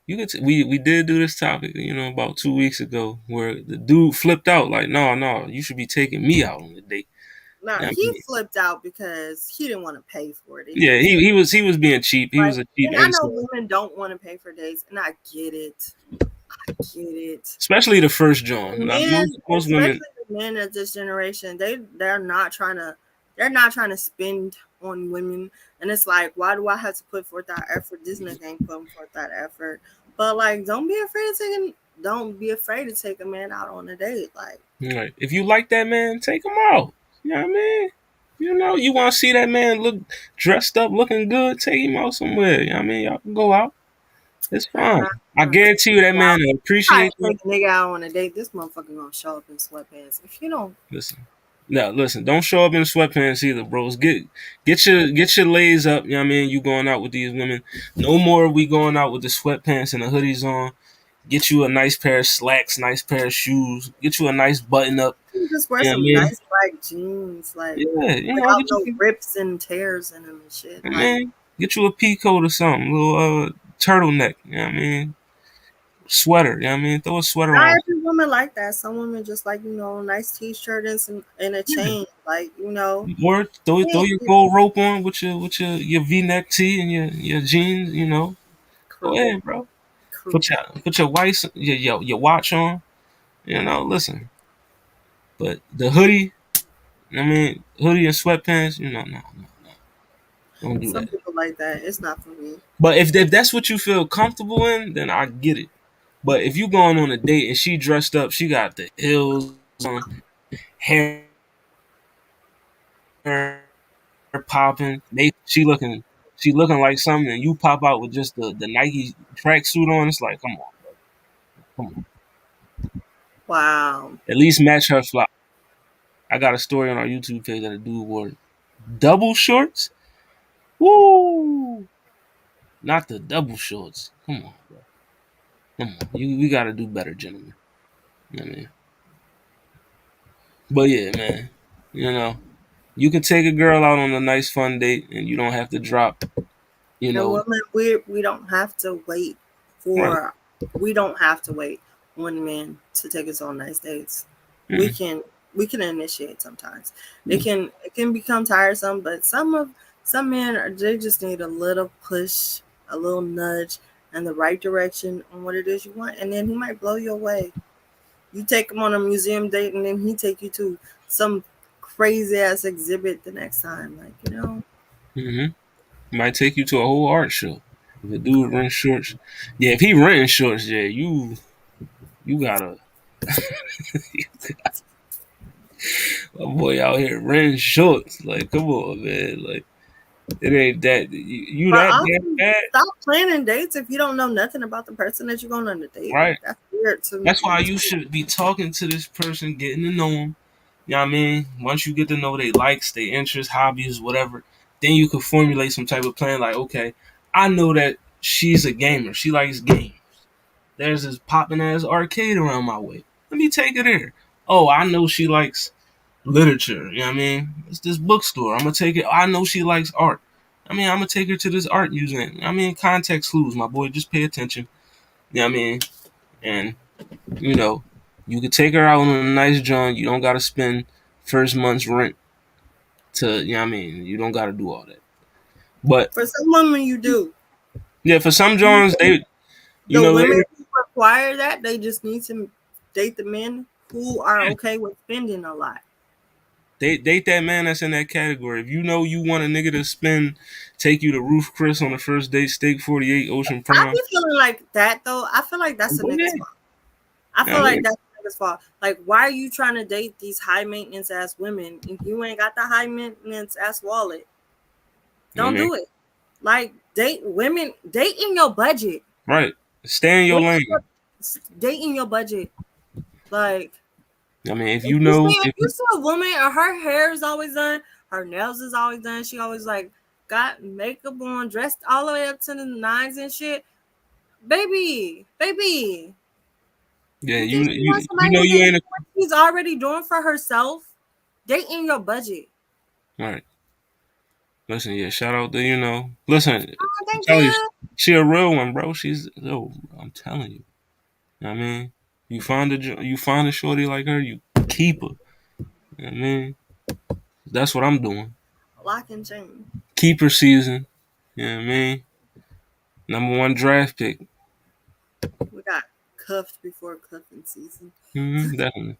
we did do this topic, about 2 weeks ago, where the dude flipped out like, no, no, you should be taking me out on the date. Now I he mean, flipped out because he didn't want to pay for it. And he yeah, was he was being cheap. He was like, a cheap and I know incel, women don't want to pay for dates, and I get it. I get it. especially the first John. Now, Men, most women, especially the men of this generation, they're not trying to spend on women, and it's like, why do I have to put forth that effort? This nigga ain't putting forth that effort. But like, don't be afraid to take a man out on a date. Like, right? If you like that man, take him out. You know what I mean? You want to see that man look dressed up, looking good, take him out somewhere. You know what I mean? Y'all can go out. It's I'm fine. not I gonna take guarantee you that a nigga man out. will Trying appreciate to that. take a nigga out on a date. This motherfucker gonna show up in sweatpants. If you don't, Listen. No, listen, don't show up in sweatpants either, bros. Get your lays up, you know what I mean? You going out with these women. No more we going out with the sweatpants and the hoodies on. Get you a nice pair of slacks, nice pair of shoes. Get you a nice button up. you just wear You know what I some mean? nice black jeans, like Yeah, without get no you rips and tears in them and shit. I Like, mean, get you a pea coat or something, a little turtleneck, you know what I mean? Sweater, you know what I mean? Throw a sweater not on. every woman like that. Some women just like, a nice t-shirt and a chain. Like, Or throw yeah, your gold rope on with your V neck tee and your jeans. Go crew, ahead, bro. crew. Put your your watch on. Listen. But the hoodie, I mean, hoodie and sweatpants, no, don't do Some that. people like that. It's not for me. But if that's what you feel comfortable in, then I get it. But if you going on a date and she dressed up, she got the heels on, hair popping, she looking like something, and you pop out with just the Nike tracksuit on. It's like, come on, Wow. at least match her fly. I got a story on our YouTube page that a dude wore double shorts. Woo! Not the double shorts. Come on, bro. Come on. We gotta do better, gentlemen. You know what I mean? But yeah, man. You know, you can take a girl out on a nice fun date and you don't have to drop, you And know, women, we don't have to wait right. for we don't have to wait on men to take us on nice dates. We Mm-mm. can we can initiate sometimes. It can become tiresome, but some men they just need a little push a little nudge in the right direction on what it is you want, and then he might blow you away. You take him on a museum date, and then he take you to some crazy ass exhibit the next time. Like, Mm-hmm. Might take you to a whole art show. If a dude rent shorts, yeah. If he renting shorts, yeah, you gotta my boy out here renting shorts. Like, come on, man. Like, it ain't that you but that damn also bad, stop planning dates if you don't know nothing about the person that you're going on a date with. right? That's weird to That's why me you too. should be talking to this person, getting to know them. You know what I mean? Once you get to know their likes, their interests, hobbies, whatever, then you can formulate some type of plan. Like, okay, I know that she's a gamer. She likes games. There's this popping ass arcade around my way. Let me take her there. Oh, I know she likes literature. You know what I mean? It's this bookstore. I'm gonna take it. I know she likes art. I mean, I'm gonna take her to this art museum. I mean, context clues, my boy. Just pay attention. You know what I mean? And you know, you could take her out on a nice joint. You don't gotta spend first month's rent to. You know what I mean? You don't gotta do all that. But For some women, you do. yeah, for some joints, they, you The know, women who require that, they just need to date the men who are okay with spending a lot. they date that man that's in that category. If you know you want a nigga to spend, take you to Roof Chris on the first date, Steak 48, Ocean I Prime. be feeling like that though. I feel like that's a Go nigga's ahead. fault. I I feel like mean, that's a nigga's fault. Like, why are you trying to date these high maintenance ass women if you ain't got the high maintenance ass wallet? I Don't mean, do it. Like, date women, date in your budget. right. Stay in your What lane. date in your budget? Like, I mean, if if you you know, see if you see a woman or her hair is always done, her nails is always done, she always like got makeup on, dressed all the way up to the nines and shit. Baby, yeah, you think she wants you somebody know who you can do ain't a, what she's already doing for herself? Date in your budget. right. Listen, yeah, shout out to, listen, Oh, I'm thank telling you, you. she a real one, bro. She's, yo, I'm telling you. I mean, you find a shorty like her, you keep her. I mean, that's what I'm doing. Lock and chain. Keeper season. You know what I mean? Number one draft pick. We got cuffed before cuffing season. Definitely.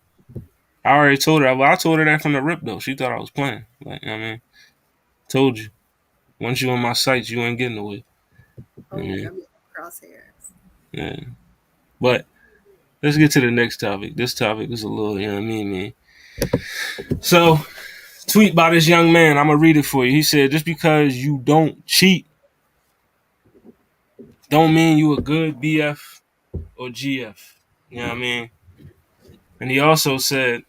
I already told her. Well, I told her that from the rip though. She thought I was playing. Like, you know what I mean, told you. Once you on my sites, you ain't getting away. Oh, you Yeah, got me crosshairs. yeah. But let's get to the next topic. This topic is a little, you know what I mean, man. So, tweet by this young man. I'm gonna read it for you. He said, "Just because you don't cheat, don't mean you a good BF or GF." You know what I mean? And he also said,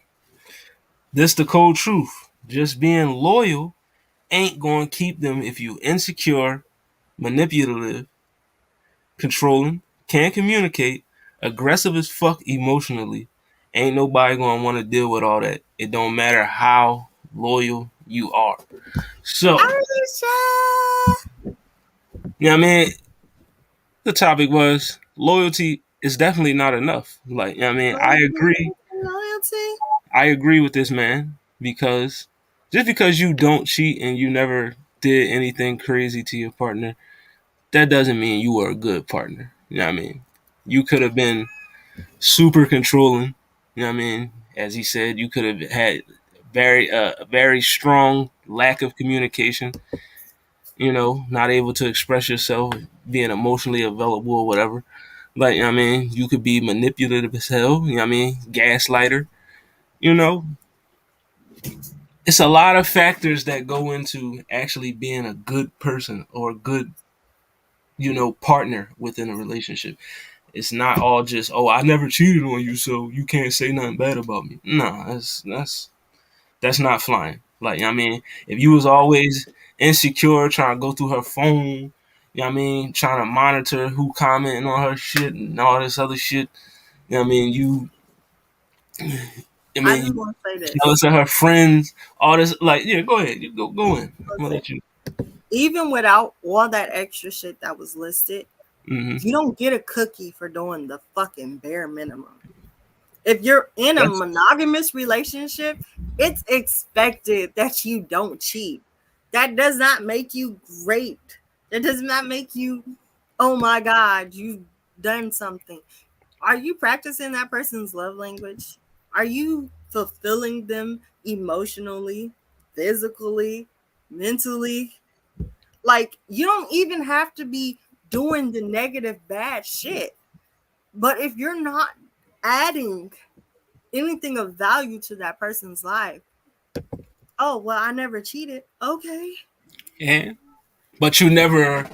"This the cold truth. Just being loyal ain't gonna keep them if you insecure, manipulative, controlling, can't communicate, aggressive as fuck emotionally. Ain't nobody gonna want to deal with all that. It don't matter how loyal you are." So, Alicia! you know what I mean? The topic was loyalty is definitely not enough. Like, you know what I mean? Loyalty, loyalty. I agree with this man because just because you don't cheat and you never did anything crazy to your partner, that doesn't mean you were a good partner. You know what I mean? You could have been super controlling. You know what I mean? As he said, you could have had very strong lack of communication. Not able to express yourself, being emotionally available or whatever. Like, you know what I mean, you could be manipulative as hell. You know what I mean? Gaslighter. You know, it's a lot of factors that go into actually being a good person or a good, partner within a relationship. It's not all just, oh, I never cheated on you, so you can't say nothing bad about me. No, that's not flying. Like, I mean, if you was always insecure, trying to go through her phone, you know what I mean, trying to monitor who commenting on her shit and all this other shit, you know what I mean, I just you want to say this. jealous of her friends, all this, like, yeah, go ahead, you go in. I'm gonna Listen, let you. even without all that extra shit that was listed, Mm-hmm. you don't get a cookie for doing the fucking bare minimum. If you're in a That's monogamous relationship, it's expected that you don't cheat. That does not make you great. That does not make you oh my God, you've done something. Are you practicing that person's love language? Are you fulfilling them emotionally, physically, mentally? Like, you don't even have to be doing the negative, bad shit. But if you're not adding anything of value to that person's life, oh, well, I never cheated. Okay. And but you never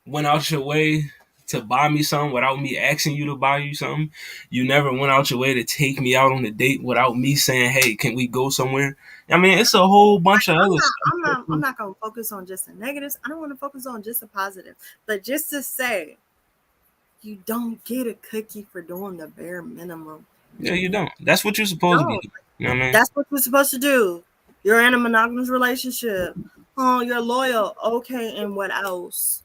went out your way to buy me something without me asking you to buy you something. You never went out your way to take me out on a date without me saying, "Hey, can we go somewhere?" I mean, it's a whole bunch of other stuff. I'm not gonna focus on just the negatives. I don't want to focus on just the positive. But just to say, you don't get a cookie for doing the bare minimum. Yeah, you don't. That's what you're supposed to be No, doing. You know what I mean? that's what you're supposed to do. You're in a monogamous relationship. Oh, you're loyal. Okay, and what else?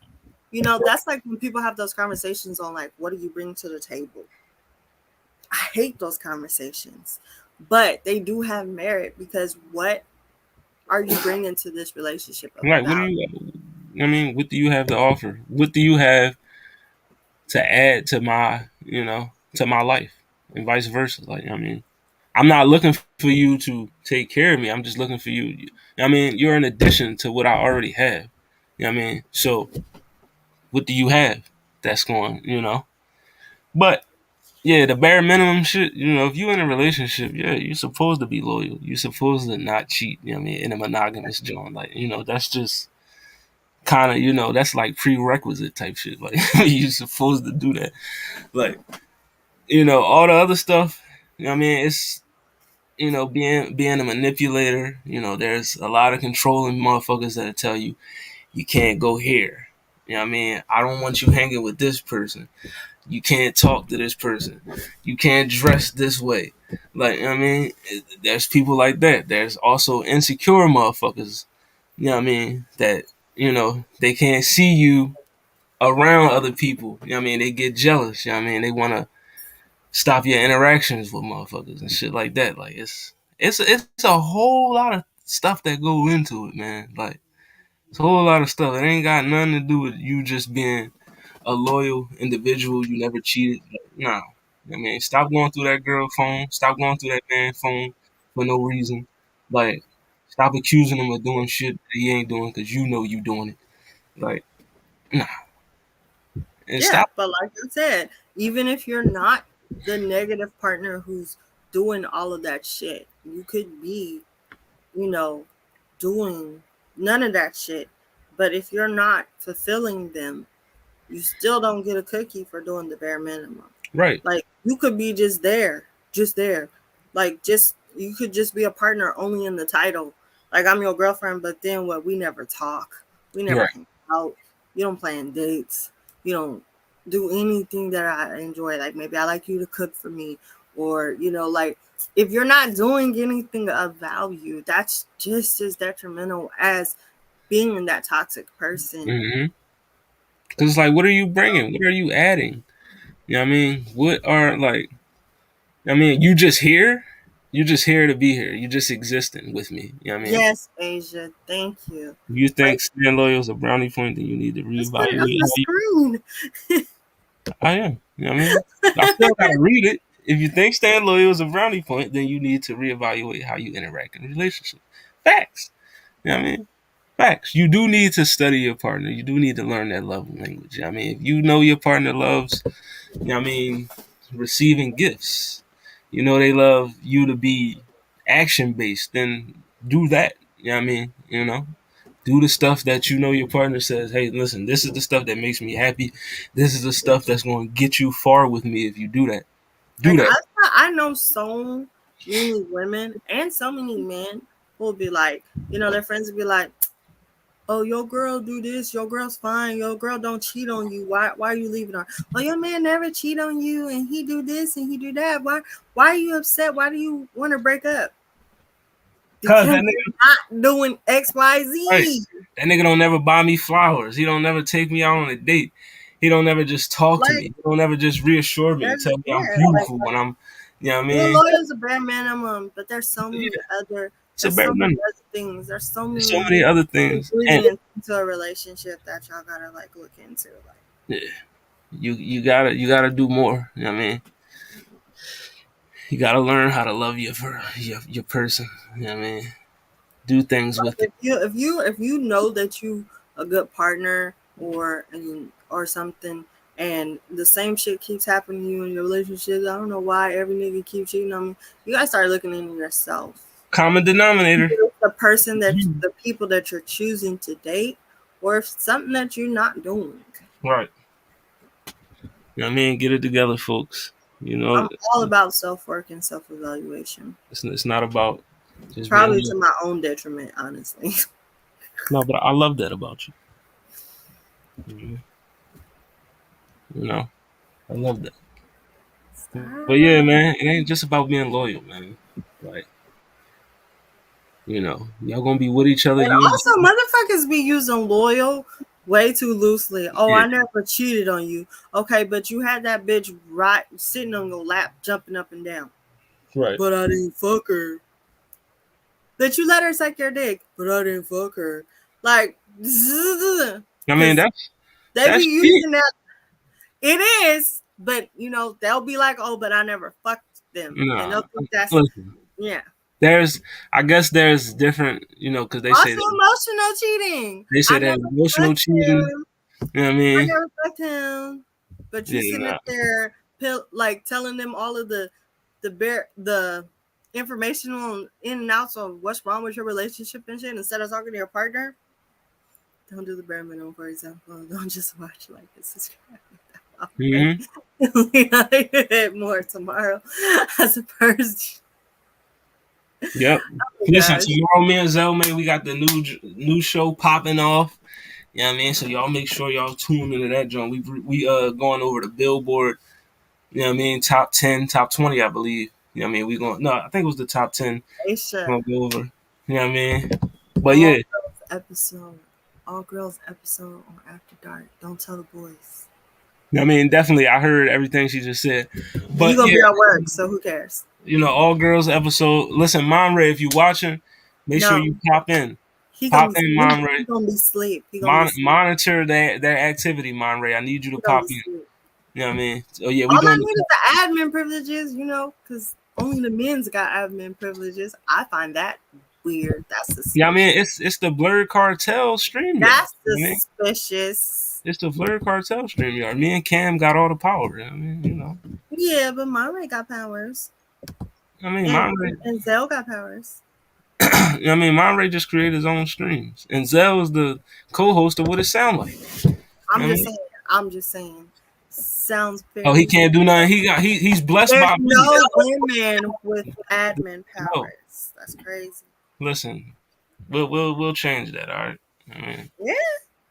You know, that's like when people have those conversations on like, what do you bring to the table? I hate those conversations, but they do have merit because what are you bringing to this relationship of Like, what do value? you? I mean, what do you have to offer? What do you have to add to my, to my life, and vice versa? Like, I mean, I'm not looking for you to take care of me. I'm just looking for you. I mean, you're an addition to what I already have. You know what I mean? So, what do you have that's going, But yeah, the bare minimum shit, if you in a relationship, yeah, you're supposed to be loyal. You're supposed to not cheat, you know what I mean, in a monogamous joint. Like, that's just kind of, that's like prerequisite type shit. Like, you're supposed to do that. Like, all the other stuff, you know what I mean, it's, being a manipulator, there's a lot of controlling motherfuckers that tell you you can't go here. You know what I mean? I don't want you hanging with this person. You can't talk to this person. You can't dress this way. Like, you know what I mean? There's people like that. There's also insecure motherfuckers, you know what I mean, that, they can't see you around other people. You know what I mean? They get jealous, you know what I mean? They want to stop your interactions with motherfuckers and shit like that. Like, it's a whole lot of stuff that go into it, man. Like, it's a whole lot of stuff. It ain't got nothing to do with you just being a loyal individual. You never cheated. Nah. I mean, stop going through that girl phone. Stop going through that man phone for no reason. Like, stop accusing him of doing shit that he ain't doing because you know you doing it. Like, nah. And Yeah, stop. but like I said, even if you're not the negative partner who's doing all of that shit, you could be, you know, doing none of that shit. But if you're not fulfilling them, you still don't get a cookie for doing the bare minimum. Right. Like you could be just there. Like just you could just be a partner only in the title. Like I'm your girlfriend, but then what? We never talk. We never Right. hang out. You don't plan dates. You don't do anything that I enjoy. Like maybe I like you to cook for me, or like if you're not doing anything of value, that's just as detrimental as being that toxic person. Mm-hmm. Because it's like, what are you bringing? What are you adding? You know what I mean? What are, like, I mean, you just here? You're just here to be here. You just existing with me. You know what I mean? Yes, Asia. Thank you. If you think Like staying loyal is a brownie point, then you need to just put it reevaluate on the how you. screen. I am. You know what I mean? I still gotta read it. If you think staying loyal is a brownie point, then you need to reevaluate how you interact in a relationship. Facts. You know what I mean? Facts. You do need to study your partner. You do need to learn that love language. You know what I mean? If you know your partner loves, you know what I mean, receiving gifts, they love you to be action based, then do that. You know what I mean? Do the stuff that your partner says, hey, listen, this is the stuff that makes me happy. This is the stuff that's going to get you far with me if you do that. Do Like that. I know so many women and so many men who will be like, their friends will be like, "Oh, your girl do this. Your girl's fine. Your girl don't cheat on you. Why are you leaving her? Oh, your man never cheat on you, and he do this and he do that. Why are you upset? Why do you want to break up? Cause Because that nigga, you're not doing X, Y, right, Z. that nigga don't never buy me flowers. He don't never take me out on a date. He don't never just talk to Like me. He don't ever just reassure me and there's tell me I'm yeah, like beautiful when I'm, you know what I being mean? loyal is a bare minimum, but It's a there's bare so many minimum. other things. There's so many other things, and ingredients into a relationship that y'all gotta like look into. Like Yeah. You gotta do more. You know what I mean? You gotta learn how to love your person. You know what I mean? Do things with them. If you know that you a good partner or something, and the same shit keeps happening to you in your relationships, I don't know why every nigga keeps cheating on me. You gotta start looking into yourself. Common denominator. The person that the people that you're choosing to date, or if something that you're not doing. Right. You know what I mean? Get it together, folks. You know, I'm all about self work and self evaluation. it's not about just Probably being. to my own detriment, honestly. No, but I love that about you. Mhm. You know, I love that. But yeah, Stop. man, it ain't just about being loyal, man. Like, y'all gonna be with each other. And You, also, motherfuckers be using loyal way too loosely. Oh, yeah, I never cheated on you. Okay, but you had that bitch right sitting on your lap, jumping up and down. right. But I didn't fuck her. That you let her suck your dick, but I didn't fuck her. Like, I mean, because they be that's cheating. using that. It is, but they'll be like, oh, but I never fucked them, and No, they'll think that's listen. yeah. I guess there's different, because they say Also, that emotional cheating. they say I that never emotional fucked cheating. him. You know what I I mean? never fucked him. But you Yeah, sitting up nah. there, like telling them all of the information on in and outs of what's wrong with your relationship and shit instead of talking to your partner. Don't do the bare minimum, for example. Don't just watch like this. Subscribe. Okay. Mm-hmm. More tomorrow as a person. Yep. Oh Listen, gosh. tomorrow, me and Zell, man, we got the new show popping off. You know what I mean? So y'all make sure y'all tune into that joint. We going over the Billboard. You know what I mean? Top 10, top 20, I believe. You know what I mean? We going no, I think it was the top 10. Aisha. Gonna go over. You know what I mean? But All yeah, girls episode. All girls episode on After Dark. Don't tell the boys. I mean, definitely. I heard everything she just said. You But gonna yeah, be at work, so who cares? all girls episode. Listen, Mom Ray, if you watching, make sure No, you pop in. he gonna Pop be in, sleep. Mom He Ray. gonna be sleep. He gonna be sleep. Monitor their activity, Mom Ray. I need you to He gonna be pop in. sleep. You know what I mean? Oh yeah, we All I doing. need is the admin privileges, because only the men's got admin privileges. I find that weird. That's Yeah, I suspicious. mean it's the Blurred Cartel stream yard. That's You know what I mean? suspicious. It's the Blurred Cartel stream yard. Me and Cam got all the power. I mean, Yeah, but Monterey got powers, I mean, and Mom Ray. and Zell got powers. I mean, Monray just created his own streams, and Zell is the co-host of What It Sound Like. You I'm know what I just mean? saying. I'm just saying. Sounds Oh, he very. can't do nothing. He's blessed There's by me. no women with admin No, powers. That's crazy. listen, we'll change that. All right. I mean, Yeah.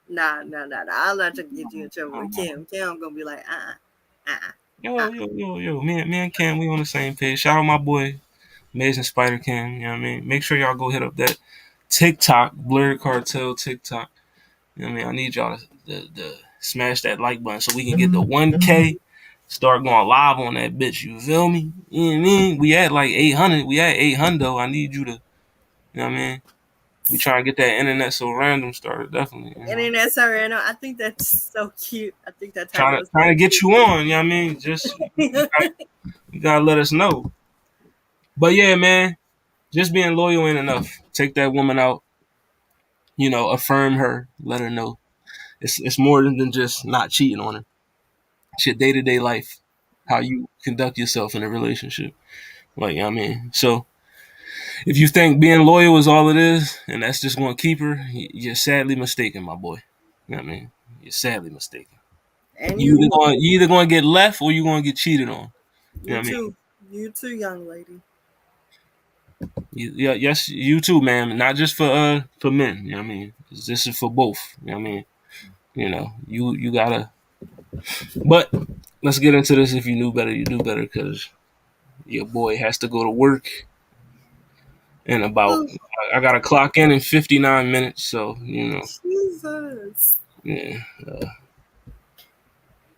Nah. I'm not trying to get you in trouble with Kim. Kim gonna be like, uh. yo. Me and Cam, we on the same page. Shout out my boy, Amazing Spider Cam. You know what I mean? Make sure y'all go hit up that TikTok, Blurred Cartel TikTok. You know what I mean? I need y'all to smash that like button so we can get the 1K. Start going live on that bitch. You feel me? You know what I mean? We at like 800. We at 800 though. I need you to, you know what I mean? We trying to get that internet so random started. Definitely, Internet Serrano. I think that's so cute. I think that Trying title to is trying so to get you on. You know what I mean? Just cute. you gotta let us know. But yeah, man, just being loyal ain't enough. Take that woman out. Affirm her. Let her know it's more than just not cheating on her. It's your day to day life, how you conduct yourself in a relationship. Like, you know what I mean? So if you think being loyal is all it is, and that's just going to keep her, you're sadly mistaken, my boy. You know what I mean? You're sadly mistaken. and You either going to get left or you're going to get cheated on. You know you what I mean? too. You too, young lady. Yeah, yes, you too, man. Not just for men. You know what I mean? This is for both. You know what I mean? You gotta. But let's get into this. If you knew better, you do better. Because your boy has to go to work in about. Oh, I got to clock in 59 minutes. So Jesus. yeah.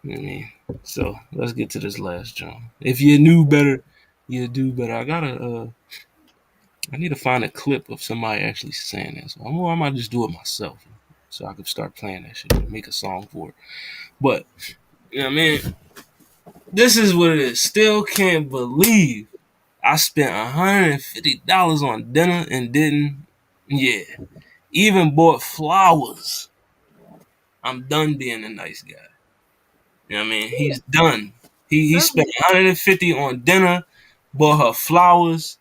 You know what I mean, so let's get to this last jump. If you knew better, you do better. I need to find a clip of somebody actually saying that. So I might just do it myself. so I could start playing that shit, make a song for it. But you know what I mean, this is what it is. Still can't believe I spent $150 on dinner and didn't. Yeah, even bought flowers. I'm done being a nice guy. You know what I mean? He's done. He Let spent me 150 on dinner, bought her flowers,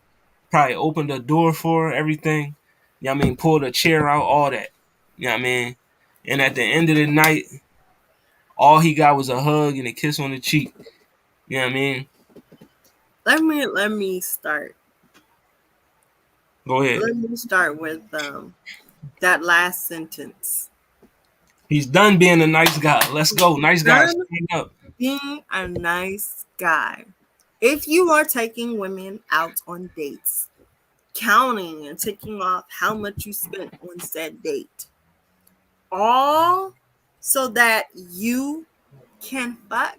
probably opened the door for her, everything. You know what I mean? Pulled a chair out, all that. You know what I mean? And at the end of the night, all he got was a hug and a kiss on the cheek. You know what I mean? let me start. Go ahead. Let me start with that last sentence. He's done being a nice guy. Let's go. Nice guys. Done Stand up. being a nice guy. If you are taking women out on dates, counting and ticking off how much you spent on said date, all so that you can fuck,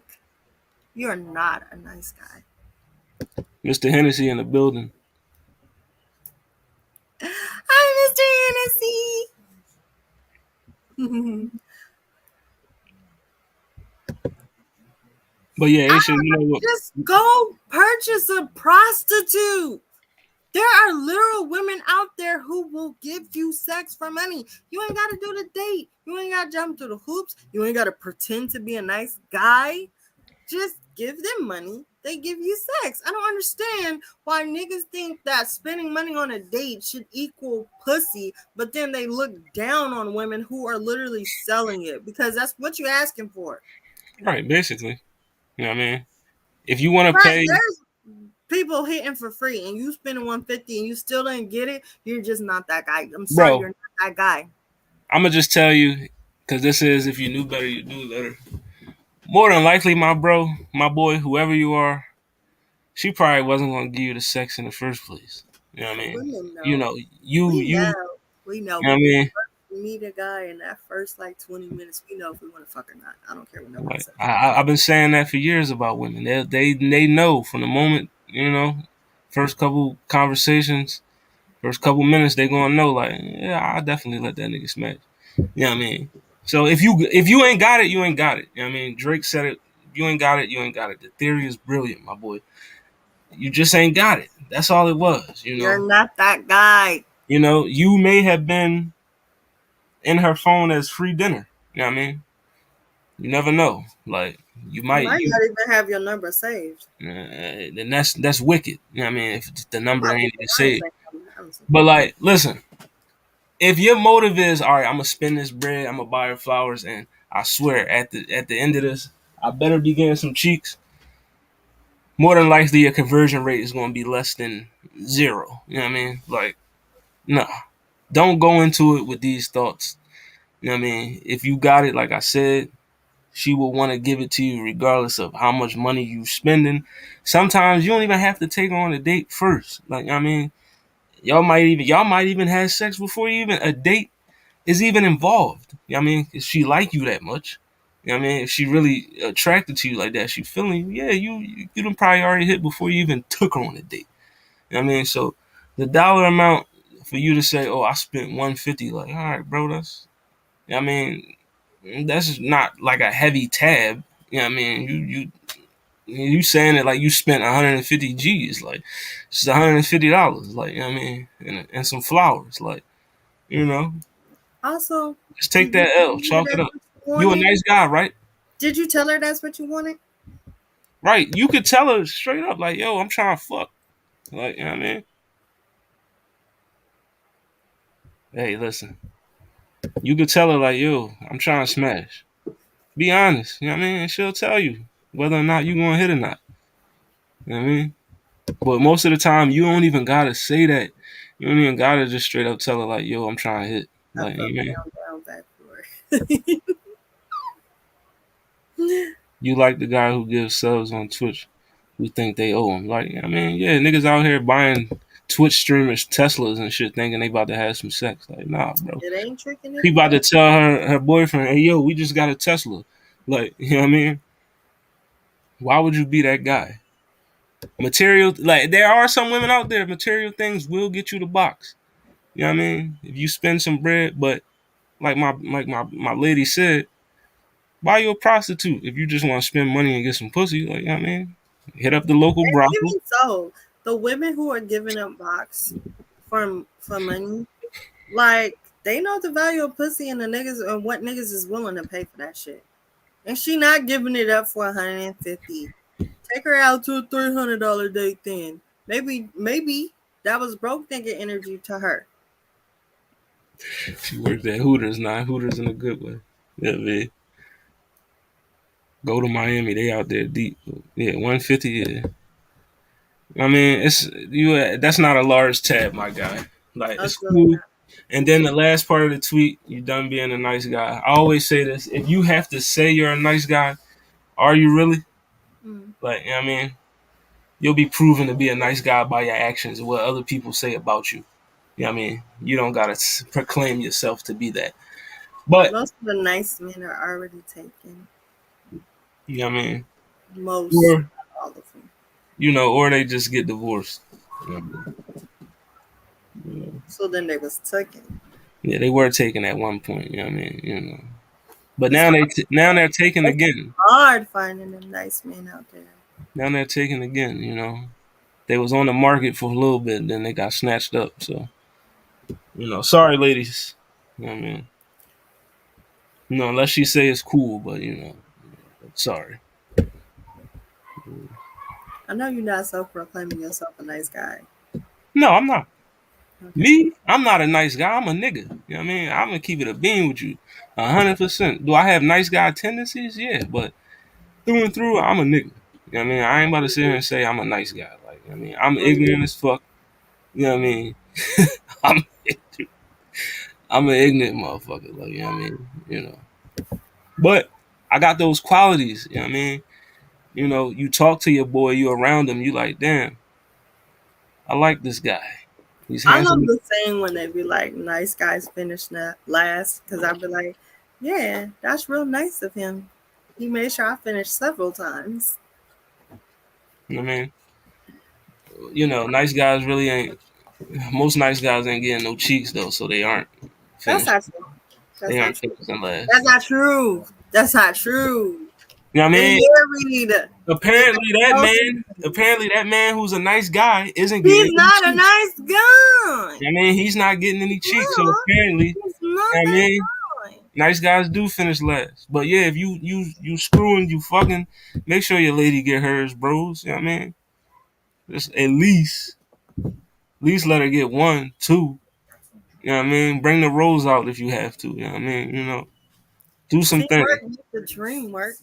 you're not a nice guy. Mr. Hennessy in the building. Hi, Mr. Hennessy. But yeah, Aisha, you know what? Just go purchase a prostitute. There are literal women out there who will give you sex for money. You ain't got to do the date. You ain't got to jump through the hoops. You ain't got to pretend to be a nice guy. Just give them money. They give you sex. I don't understand why niggas think that spending money on a date should equal pussy, but then they look down on women who are literally selling it because that's what you're asking for. Right, basically. You know what I mean? If you want to Right? pay, There's people hitting for free and you spending 150 and you still didn't get it. You're just not that guy. I'm sorry, bro, you're not that guy. I'm going to just tell you, because this is if you knew better, you do better. More than likely, my bro, my boy, whoever you are, she probably wasn't going to give you the sex in the first place. You know what I mean? Women You know. know, you, We you, know. you We know. know what I When we mean? first meet a guy in that first like 20 minutes, we know if we want to fuck or not. I don't care what nobody Like, says. I've been saying that for years about women. They know from the moment, you know, first couple conversations, first couple minutes, they gonna know like, yeah, I definitely let that nigga smash. You know what I mean? So if you ain't got it, you ain't got it. You know what I mean? Drake said it. You ain't got it, you ain't got it. The theory is brilliant, my boy. You just ain't got it. That's all it was, you You're know. not that guy. You know, you may have been in her phone as free dinner. You know what I mean? You never know. Like you You might might you not even have your number saved. then that's wicked. You know what I mean? If the number I ain't even ain't saved. saying number. I'm saying But like, listen, if your motive is all right, I'm gonna spend this bread, I'm gonna buy her flowers, and I swear at the end of this, I better be getting some cheeks. More than likely, your conversion rate is gonna be less than zero. You know what I mean? Like, no, don't go into it with these thoughts. You know what I mean? If you got it, like I said, she will want to give it to you regardless of how much money you spending. Sometimes you don't even have to take her on a date first. Like, I mean, y'all might even have sex before you even a date is even involved. You know what I mean? If she like you that much. You know what I mean? If she really attracted to you like that, she feeling you, yeah, you done probably already hit before you even took her on a date. You know what I mean? So the dollar amount for you to say, oh, I spent 150, like, all right, bro, you know what I mean, that's not like a heavy tab. You know what I mean? You saying it like you spent 150 G's, like it's $150, like you know what I mean, and some flowers, like you know, also, just take did you that L, tell her chalk it that's up. what you You a wanted? nice guy, right? Did you tell her that's what you wanted? Right. You could tell her straight up, like, yo, I'm trying to fuck. Like, you know what I mean? Hey, listen. You could tell her, like, yo, I'm trying to smash. Be honest. You know what I mean? And she'll tell you whether or not you gonna hit or not. You know what I mean? But most of the time, you don't even gotta say that. You don't even gotta just straight up tell her, like, yo, I'm trying to hit. Up, Like, you up, know what I mean? down, back, forward. You like the guy who gives subs on Twitch who think they owe him. Like, I mean, yeah, niggas out here buying Twitch streamers Teslas and shit thinking they about to have some sex. Like, nah, bro. It ain't tricking if He you about to do. tell her boyfriend, hey, yo, we just got a Tesla. Like, you know what I mean? Why would you be that guy? Material, like, there are some women out there, material things will get you the box. You know what I mean? If you spend some bread, but my lady said, buy you a prostitute if you just want to spend money and get some pussy. Like, you know what I mean, hit up the local And brothel. even so, the women who are giving up box for money, like they know the value of pussy and the niggas and what niggas is willing to pay for that shit. And she not giving it up for 150. Take her out to a $300 date then. Maybe that was broke nigga energy to her. She worked at Hooters, not Hooters in a good way. Yeah, man. Go to Miami, they out there deep. Yeah, 150. Yeah, I mean, it's you. That's not a large tab, my guy. Like, it's That's really cool. not. And then the last part of the tweet, you done being a nice guy. I always say this: if you have to say you're a nice guy, are you really? Mm. Like, you know what I mean, you'll be proven to be a nice guy by your actions and what other people say about you. You know what I mean? You don't gotta proclaim yourself to be that. But Most of the nice men are already taken. you know what I mean? Most, Or not all of them. or they just get divorced. You know? You know. So then they was taken. Yeah, they were taken at one point. You know what I mean? But It's now hard. now they're taken It's again. hard finding them nice men out there. Now they're taken again. They was on the market for a little bit, then they got snatched up. So sorry, ladies. You know what I mean? Unless she say it's cool, but sorry. I know you're not self-proclaiming yourself a nice guy. No, I'm not. Okay. Me, I'm not a nice guy. I'm a nigga. You know what I mean? I'm gonna keep it a bean with you, 100%. Do I have nice guy tendencies? Yeah, but through and through, I'm a nigga. You know what I mean? I ain't about to sit here and say I'm a nice guy. Like, you know what I mean, I'm ignorant as fuck. You know what I mean? I'm I'm an ignorant motherfucker. Like, you know what I mean? But I got those qualities. You know what I mean? You talk to your boy, you around him, you like, damn, I like this guy. He's I love handsome. the saying when they be like, "Nice guys finish last," because I'd be like, "Yeah, that's real nice of him. He made sure I finished several times." You know what I mean? Nice guys really ain't. Most nice guys ain't getting no cheeks though, so they aren't That's finished. not true. They That's not aren't true. finishing last. That's not true. That's not true. You know what I They mean? married. They got Apparently that man, houses. apparently that man who's a nice guy isn't getting He's any not a cheeks. nice guy. You know what I mean? He's not getting any cheeks. So No, apparently, he's you not know what I that mean? guy. Nice guys do finish last. But yeah, if you screwing, you fucking, make sure your lady get hers, bros. You know what I mean? Just at least let her get one, two. You know what I mean? Bring the rolls out if you have to. You know what I mean? Do some things. Teamwork makes the dream work.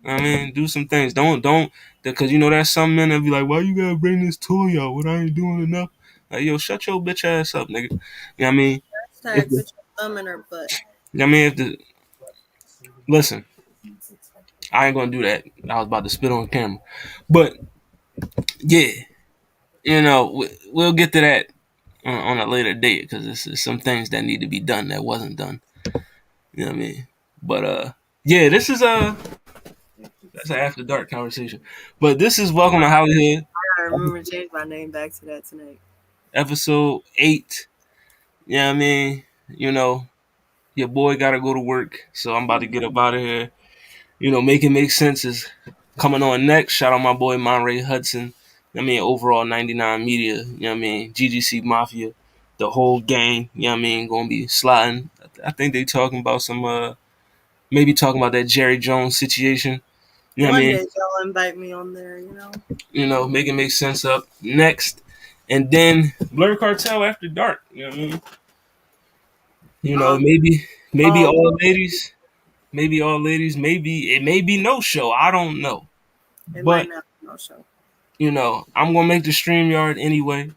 I mean, do some things. Don't, because there's some men that be like, why you gotta bring this toy out when I ain't doing enough? Like, yo, shut your bitch ass up, nigga. You know what I mean? If Hashtag the, put your thumb in her butt. I mean, listen, I ain't gonna do that. I was about to spit on camera, but yeah, we'll get to that on a later date because there's some things that need to be done that wasn't done. You know what I mean? But yeah, this is that's an after dark conversation. But this is Welcome to Hollywood, I remember to change my name back to that tonight. episode 8. You know what I mean? You know, your boy got to go to work, so I'm about to get up out of here. Make it make sense is coming on next. Shout out my boy Monray Hudson. I mean, overall 99 Media. You know what I mean? GGC Mafia, the whole gang. You know what I mean? Gonna be sliding. I think they talking about some maybe talking about that Jerry Jones situation. You know what I One mean? day y'all invite me on there. Make it make sense up next, and then Blur Cartel after dark. You know what I mean? Um, Maybe oh, all ladies. Maybe all ladies. Maybe it may be no show. I don't know. it might But not be no show. I'm gonna make the StreamYard anyway.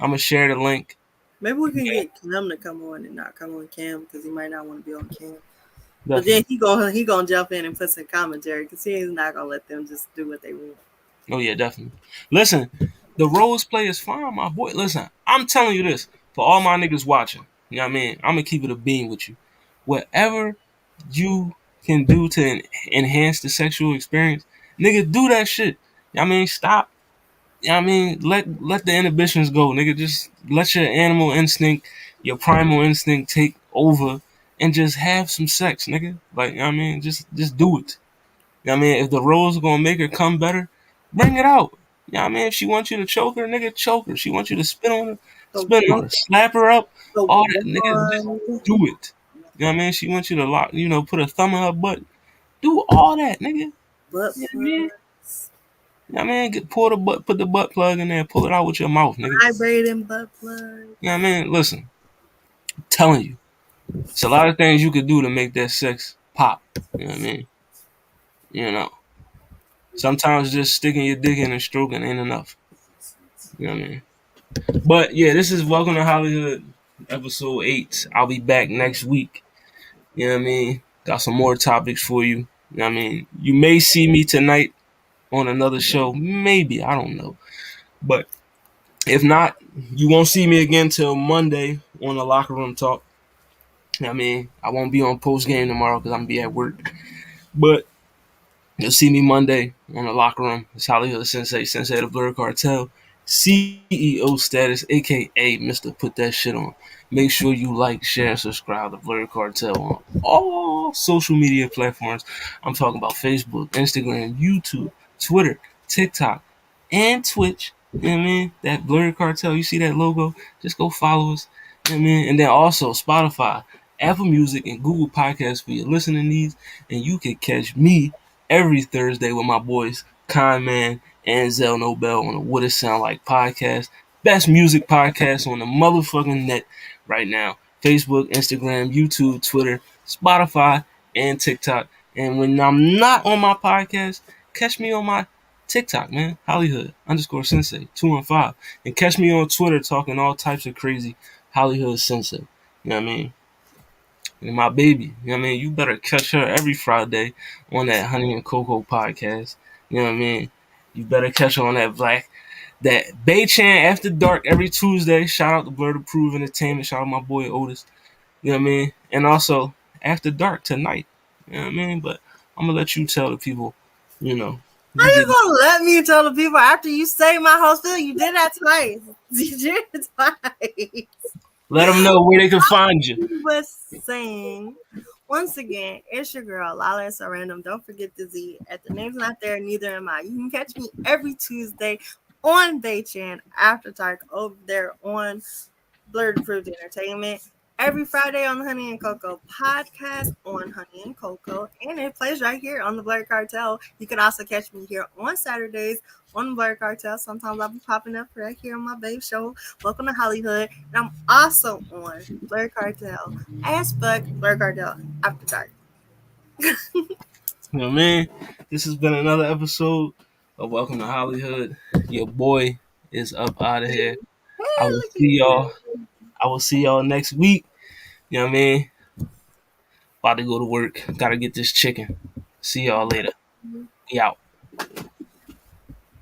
I'm gonna share the link. Maybe we can get Cam to come on and not come on Cam because he might not want to be on Cam. But then Definitely. he gonna jump in and put some commentary because he's not gonna let them just do what they want. Oh yeah, definitely. Listen, the roles play is fine, my boy. Listen, I'm telling you this for all my niggas watching. You know what I mean? I'm gonna keep it a beam with you. Whatever you can do to enhance the sexual experience, nigga, do that shit. You know what I mean? Stop. You know what I mean? Let the inhibitions go, nigga. Just let your animal instinct, your primal instinct take over and just have some sex, nigga. Like, you know what I mean, just do it. You know what I mean, if the role's gonna make her come better, bring it out. You know what I mean, if she wants you to choke her, nigga, choke her. She wants you to So spin on go, her, slap her up, so all that, go nigga. Just on do it. You know what I mean? She wants you to lock, put a thumb in her butt. Do all that, nigga. butt You know what I mean? plugs, You know what I mean? Put the butt plug in there, pull it out with your mouth, nigga. vibrating butt You know what plugs. I mean? Listen, I'm telling you, it's a lot of things you could do to make that sex pop. You know what I mean? You know, sometimes just sticking your dick in and stroking ain't enough. You know what I mean? But yeah, this is Welcome to Hollywood, episode 8. I'll be back next week. You know what I mean? Got some more topics for you. You know what I mean? You may see me tonight on another show. Maybe. I don't know. But if not, you won't see me again till Monday on the locker room talk. You know what I mean? I won't be on post game tomorrow because I'm going to be at work. But you'll see me Monday on the locker room. It's HollyHood Sensei, Sensei of the Blur Cartel, CEO status, aka Mr. Put That Shit On. Make sure you like, share, and subscribe to Blur Cartel on all social media platforms. I'm talking about Facebook, Instagram, YouTube, Twitter, TikTok, and Twitch. You know what I mean? That Blur Cartel, you see that logo? Just go follow us. You know what I mean? And then also Spotify, Apple Music, and Google Podcasts for your listening needs. And you can catch me every Thursday with my boys Con Man and Zell Nobel on the What It Sound Like podcast. Best music podcast on the motherfucking net right now. Facebook, Instagram, YouTube, Twitter, Spotify, and TikTok. And when I'm not on my podcast, catch me on my TikTok, man. HollyHood _Sensei 215. And catch me on Twitter talking all types of crazy HollyHood Sensei. You know what I mean? And my baby. You know what I mean? You better catch her every Friday on that Honey and Cocoa podcast. You know what I mean? You better catch her on that Bay Chan After Dark every Tuesday. Shout out to Blur to Prove Entertainment. Shout out my boy Otis. You know what I mean? And also After Dark tonight. You know what I mean? But I'm gonna let you tell the people, you know, How you you get gonna let me tell the people after you say my whole spiel? You did that twice. You did it twice. let them know where they can find you. He was saying, once again, it's your girl, Lala and So Random. Don't forget the Z. If the name's not there, neither am I. You can catch me every Tuesday on Baychan After Dark over there on Blurred Approved Entertainment. Every Friday on the Honey and Cocoa podcast on Honey and Cocoa. And it plays right here on the Blurred Cartel. You can also catch me here on Saturdays on the Blurred Cartel. Sometimes I'll be popping up right here on my babe show. Welcome to HollyHood. And I'm also on Blurred Cartel as fuck Blurred Cartel After Dark. You know what I mean? This has been another episode of Welcome to HollyHood. Your boy is up out of here. I Hey, will look see at y'all. I will see y'all next week. You know what I mean? About to go to work. Gotta get this chicken. See y'all later. that. We out.